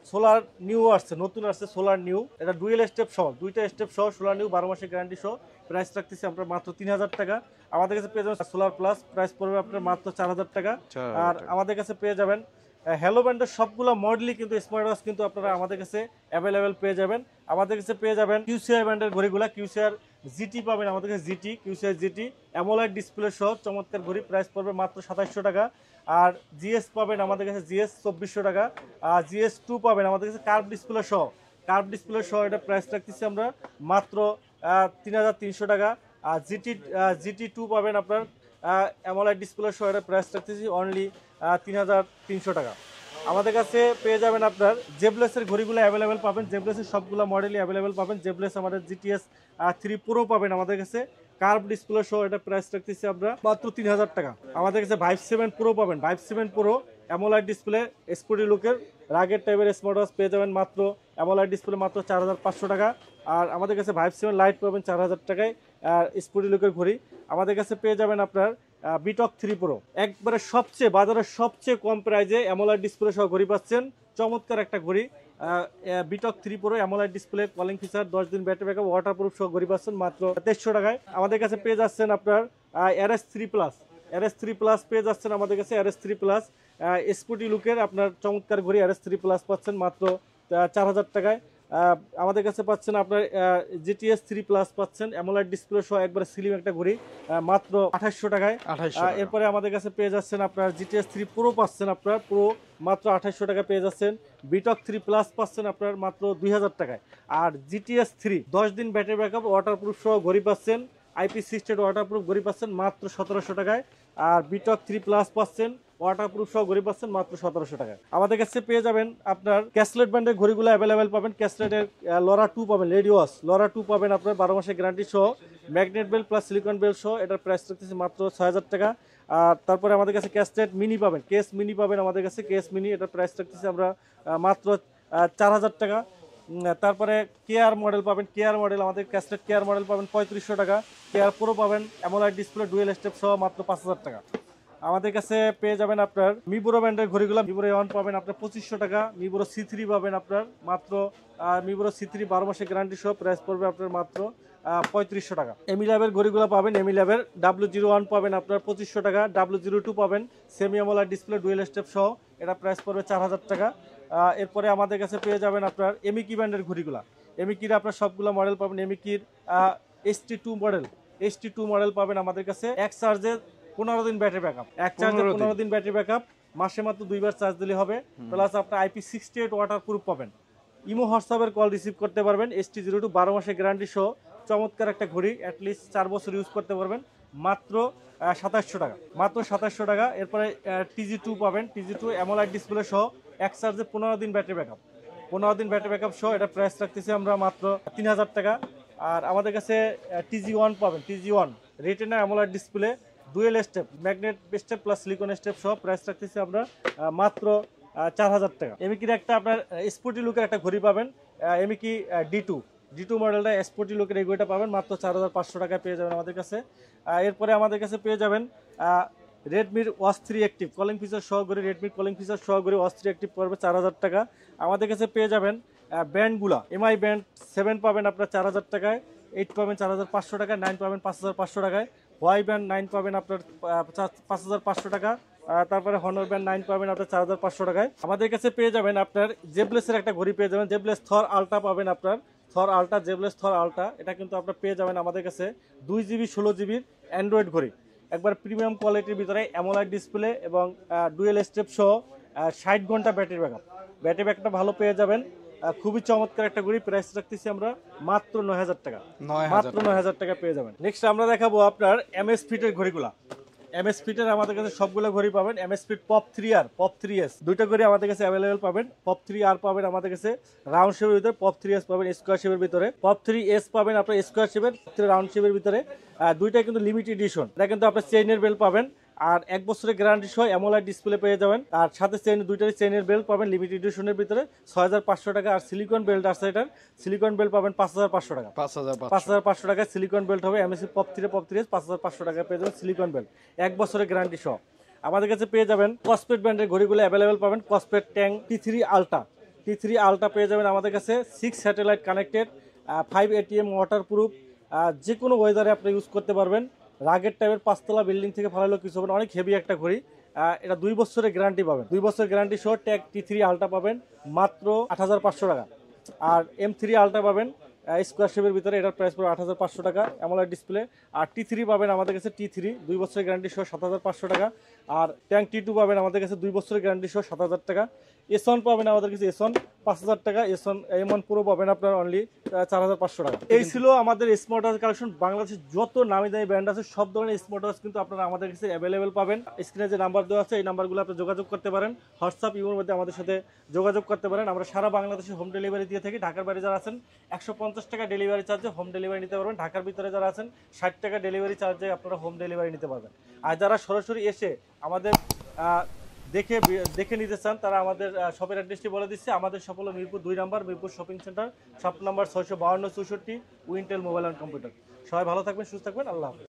সোলার নিউ আসছে, নতুন আসছে সোলার নিউ। এটা ডুয়েল স্টেপ সহ, 2টা স্টেপ সহ সোলার নিউ, 12 মাসের গ্যারান্টি সহ। প্রাইস রাখতেছি আমরা মাত্র 3000 টাকা। আমাদের কাছে পেয়ে যাবেন সোলার প্লাস, প্রাইস পড়বে আপনার মাত্র 4000 টাকা। আর আমাদের কাছে পেয়ে যাবেন হ্যালো ব্র্যান্ডের সবগুলো মডেলই কিন্তু স্মার্ট ওয়াচ কিন্তু আপনারা আমাদের কাছে অ্যাভেলেবেল পেয়ে যাবেন। আমাদের কাছে পেয়ে যাবেন QCI ব্র্যান্ডের ঘড়িগুলো, QCI GT পাবেন আমাদের কাছে। QCI GT অ্যামোলাইড ডিসপ্লে সহ চমৎকার ঘড়ি, প্রাইস পড়বে মাত্র 2700 টাকা। আর GS পাবেন আমাদের কাছে, GS 2400 টাকা। আর GS2 পাবেন আমাদের কাছে কার্ভ ডিসপ্লে সহ, এটা প্রাইস রাখতেছি আমরা মাত্র 3300 টাকা। আর GT2 পাবেন আপনার অ্যামোলাইড ডিসপ্লে সহ, এটা প্রাইস রাখতেছি অনলি 3300 টাকা। আমাদের কাছে পেয়ে যাবেন আপনার জেবলেসের ঘড়িগুলো অ্যাভেলেবেল পাবেন, জেবলেসের সবগুলো মডেলই অ্যাভেলেবেল পাবেন। জেবলেস আমাদের GTS 3 প্রো পাবেন আমাদের কাছে, কার্ভ ডিসপ্লে সহ। এটা প্রাইস রাখতেছি আমরা মাত্র 3000 টাকা। আমাদের কাছে ভাইভ 7 প্রো পাবেন, vibe 7 pro AMOLED display, sporty লুকের রাগের টাইপের স্মার্ট ওয়াচ পেয়ে যাবেন মাত্র অ্যামোলাইড ডিসপ্লে মাত্র 4500 টাকা। আর আমাদের কাছে ভাইব 7 লাইট পাবেন 4000 টাকায়। আর স্পোর্টি লুকের ঘড়ি আমাদের কাছে পেয়ে যাবেন আপনার বিটক 3 প্রো, একবারে বাজারের সবচেয়ে কম প্রাইজে অ্যামোলেড ডিসপ্লে সহ ঘড়ি পাচ্ছেন। চমৎকার একটা ঘড়ি বিটক 3 pro AMOLED display, calling feature, 10 দিন ব্যাটারি ব্যাকআপ, ওয়াটারপ্রুফ সহ ঘড়ি পাচ্ছেন মাত্র 2300 টাকায়। আমাদের কাছে পেয়ে যাচ্ছেন আপনার RS3 প্লাস পেয়ে যাচ্ছেন আমাদের কাছে। RS3 প্লাস স্পোর্টি লুকের আপনার চমৎকার ঘড়ি RS3 প্লাস পাচ্ছেন মাত্র 4000 টাকায়। আমাদের কাছে পাচ্ছেন আপনার GTS 3 প্লাস পাচ্ছেন অ্যামোলেড ডিসপ্লে সহ একবার স্লিম একটা ঘড়ি মাত্র 2800 টাকায়। এরপরে আমাদের কাছে পেয়ে যাচ্ছেন আপনার GTS 3 প্রো পাচ্ছেন আপনার প্রো মাত্র 2800 টাকা পেয়ে যাচ্ছেন। বিটক 3 প্লাস পাচ্ছেন আপনার মাত্র 2000 টাকায়। আর GTS 3 10 দিন ব্যাটারি ব্যাকআপ, ওয়াটারপ্রুফ সহ ঘড়ি পাচ্ছেন, IP6 ওয়াটারপ্রুফ ঘড়ি পাচ্ছেন মাত্র 1700 টাকায়। আর বিটক 3 প্লাস পাচ্ছেন ওয়াটারপ্রুফ সহ ঘড়ি পাচ্ছেন মাত্র 1700 টাকায়। আমাদের কাছে পেয়ে যাবেন আপনার ক্যাসলেট ব্র্যান্ডের ঘড়িগুলো অ্যাভেলেবেল পাবেন। ক্যাসলেটের লরা 2 পাবেন, লেডিওস লরা 2 পাবেন আপনার 12 মাসের গ্যারান্টি সহ, magnet belt plus silicon belt সহ। এটার প্রাইস রাখতেছে মাত্র 6000 টাকা। আর তারপরে আমাদের কাছে ক্যাসলেট মিনি পাবেন, কেস মিনি পাবেন আমাদের কাছে, কেস মিনি এটার প্রাইস রাখতেছে আমরা মাত্র 4000 টাকা। তারপরে কেয়ার মডেল পাবেন, কেয়ার মডেল আমাদের ক্যাসলেট কেয়ার মডেল পাবেন 3500 টাকা। কেয়ার প্রো পাবেন অ্যামোলেড ডিসপ্লে ডুয়েল স্টেপ সহ মাত্র 5000 টাকা। আমাদের কাছে পেয়ে যাবেন আপনার মিবোরো ব্র্যান্ডের ঘড়িগুলো, মিবোরো A1 পাবেন আপনার 2500 টাকা। মিবোরো C3 পাবেন আপনার মাত্র মিবোরো C3 12 মাসের গ্যারান্টি সহ, প্রাইস পড়বে আপনার মাত্র 3500 টাকা। এমিল্যাবের ঘড়িগুলো পাবেন, এমিল্যাবের W01 পাবেন আপনার 2500 টাকা। W02 পাবেন semi amoled display dual step সহ, এটা প্রাইস পড়বে 4000 টাকা। এরপরে আমাদের কাছে পেয়ে যাবেন আপনার এমিকি ব্র্যান্ডের ঘড়িগুলা, এমিকির আপনার সবগুলো মডেল পাবেন। এমিকির ST2 মডেল পাবেন আমাদের কাছে। এক চার্জে 15 দিন ব্যাটারি ব্যাকআপ, এক চার্জে 15 দিন ব্যাটারি ব্যাকআপ, মাসে মাত্র 2 বার চার্জ দিলে হবে। প্লাস আপনার IP68 ওয়াটারপ্রুফ পাবেন, ইমো হোয়াটসঅ্যাপের কল রিসিভ করতে পারবেন। ST02 12 মাসের গ্যারান্টি সহ চমৎকার একটা ঘড়ি, অ্যাটলিস্ট 4 বছর ইউজ করতে পারবেন মাত্র 2700 টাকা, মাত্র 2700 টাকা। এরপরে TG2 পাবেন, TG2 অ্যামোলেড ডিসপ্লে সহ, এক চার্জে 15 দিন ব্যাটারি ব্যাকআপ, 15 দিন ব্যাটারি ব্যাকআপ সহ, এটা প্রাইস রাখতেছি আমরা মাত্র 3000 টাকা। আর আমাদের কাছে TG1 পাবেন, TG1 retina AMOLED display dual strap, magnet strap plus silicon strap সহ, প্রাইস রাখতেছি আমরা মাত্র 4000 টাকা। এমিকির একটা আপনার স্পোর্টি লুকের একটা ঘড়ি পাবেন, এমিকি D2 মডেলটা স্পোর্টি লুকের এই ঘড়িটা পাবেন মাত্র 4500 টাকায় পেয়ে যাবেন আমাদের কাছে। এরপরে আমাদের কাছে পেয়ে যাবেন রেডমির ওয়াচ 3 অ্যাক্টিভ কলিং ফিচার সহ ঘড়ি, রেডমির কলিং ফিচার সহ ঘড়ি ওয়াচ 3 অ্যাক্টিভ পড়বে 4000 টাকা। আমাদের কাছে পেয়ে যাবেন ব্যান্ডগুলা, MI ব্যান্ড 7 পাবেন আপনার 4000 টাকায়, 8 পাবেন 4500 টাকায়, 9 পাবেন 5500 টাকায়, হোয়াই ব্যান্ড 9 পাবেন আপনার 5500 টাকা। তারপরে হনর ব্যান্ড 9 পাবেন আপনার 4500 টাকায়। আমাদের কাছে পেয়ে যাবেন আপনার জেবলেসের একটা ঘড়ি পেয়ে যাবেন, জেবলেস থর আলট্রা পাবেন আপনার, থর আলট্রা, জেবলেস থর আলট্রা, এটা কিন্তু আপনার পেয়ে যাবেন আমাদের কাছে 2GB 16GB অ্যান্ড্রয়েড ঘড়ি, একবার প্রিমিয়াম কোয়ালিটির ভিতরে অ্যামোলেড ডিসপ্লে এবং ডুয়েল স্টেপ সহ 60 ঘন্টা ব্যাটারি ব্যাকআপটা ভালো পেয়ে যাবেন। খুবই চমৎকার একটা ঘড়ি, প্রাইস রাখতেছি আমরা মাত্র 9000 টাকা, মাত্র 9000 টাকা পেয়ে যাবেন। নেক্সট আমরা দেখাবো আপনার MS ফিটের ঘড়িগুলা। MS ফিটের আমাদের কাছে সবগুলো ঘড়ি পাবেন। MS fit pop 3R, pop 3S দুইটা ঘড়ি আমাদের কাছে অ্যাভেলেবেল পাবেন। পপ 3R পাবেন আমাদের কাছে রাউন্ড শেপের ভিতরে, পপ 3S পাবেন স্কোয়ার শেপের ভিতরে, পপ 3S পাবেন আপনার স্কোয়ার শেপের, রাউন্ড শেপের ভিতরে। দুইটা কিন্তু লিমিটেড এডিশন, এটা কিন্তু আপনার চেইনের বেল পাবেন, আর 1 বছরের গ্যারান্টি সহ অ্যামোলেড ডিসপ্লে পেয়ে যাবেন। আর সাথে দুইটারই চেইনের বেল্ট পাবেন লিমিটেড এডিশনের ভিতরে 6500 টাকা। আর সিলিকন বেল্ট আছে, এটার সিলিকন বেল্ট পাবেন 5500 টাকা, 5500 টাকা সিলিকন বেল্ট হবে। MSC পপ 3S 5500 টাকা পেয়ে যাবেন সিলিকন বেল্ট, 1 বছরের গ্যারান্টি সহ। আমাদের কাছে পেয়ে যাবেন কসপেট ব্র্যান্ডের ঘড়িগুলো অ্যাভেলেবেল পাবেন। কসপেট ট্যাং T3 আলট্রা পেয়ে যাবেন আমাদের কাছে, 6 স্যাটেলাইট কানেক্টেড, 5 ATM ওয়াটারপ্রুফ, যে কোনো ওয়েদারে আপনি ইউজ করতে পারবেন। রাগের টাইপের 5 তলা বিল্ডিং থেকে ফালাইলেও কিছু হবে না, অনেক হেভি একটা ঘড়ি। এটা 2 বছরের গ্যারান্টি পাবেন, 2 বছরের গ্যারান্টি সহ ট্যাগ T3 আলট্রা পাবেন মাত্র 8500 টাকা। আর M3 আলট্রা পাবেন স্কোয়ার শেপের ভিতরে, এটার প্রাইস পড়বে 8500 টাকা অ্যামোলেড ডিসপ্লে। আর T3 পাবেন আমাদের কাছে, T3 2 বছরের গ্যারান্টি সহ 7500 টাকা। আর ট্যাঙ্ক T2 পাবেন আমাদের কাছে 2 বছরের গ্যারান্টি সহ 7000 টাকা। S1 পাবেন আমাদের কাছে, S1 5000 টাকা। S1 M1 Pro পাবেন আপনার অনলি 4500 টাকা। এই ছিল আমাদের স্মার্ট ওয়াচ কালেকশন। বাংলাদেশের যত নামি দামি ব্র্যান্ড আছে সব ধরনের স্মার্ট ওয়াচ কিন্তু আপনারা আমাদের কাছে অ্যাভেলেবেল পাবেন। স্ক্রিনে যে নাম্বার দেওয়া আছে এই নাম্বারগুলো আপনি যোগাযোগ করতে পারেন, হোয়াটসঅ্যাপ ইমোর মধ্যে আমাদের সাথে যোগাযোগ করতে পারেন। আমরা সারা বাংলাদেশে হোম ডেলিভারি দিয়ে থাকি। ঢাকার বাইরে যারা আছেন 150 টাকা ডেলিভারি চার্জে হোম ডেলিভারি নিতে পারবেন। ঢাকার ভিতরে যারা আছেন 60 টাকা ডেলিভারি চার্জে আপনারা হোম ডেলিভারি নিতে পারবেন। আর যারা সরাসরি এসে আমাদের দেখে নিতে চান তারা আমাদের শপের অ্যাড্রেসটি বলে দিচ্ছে। আমাদের শপ হলো মিরপুর 2 নম্বর, Mirpur shopping centre, shop number 652 64, Wintel mobile and computer. সবাই ভালো থাকবেন, সুস্থ থাকবেন, আল্লাহ হাফেজ।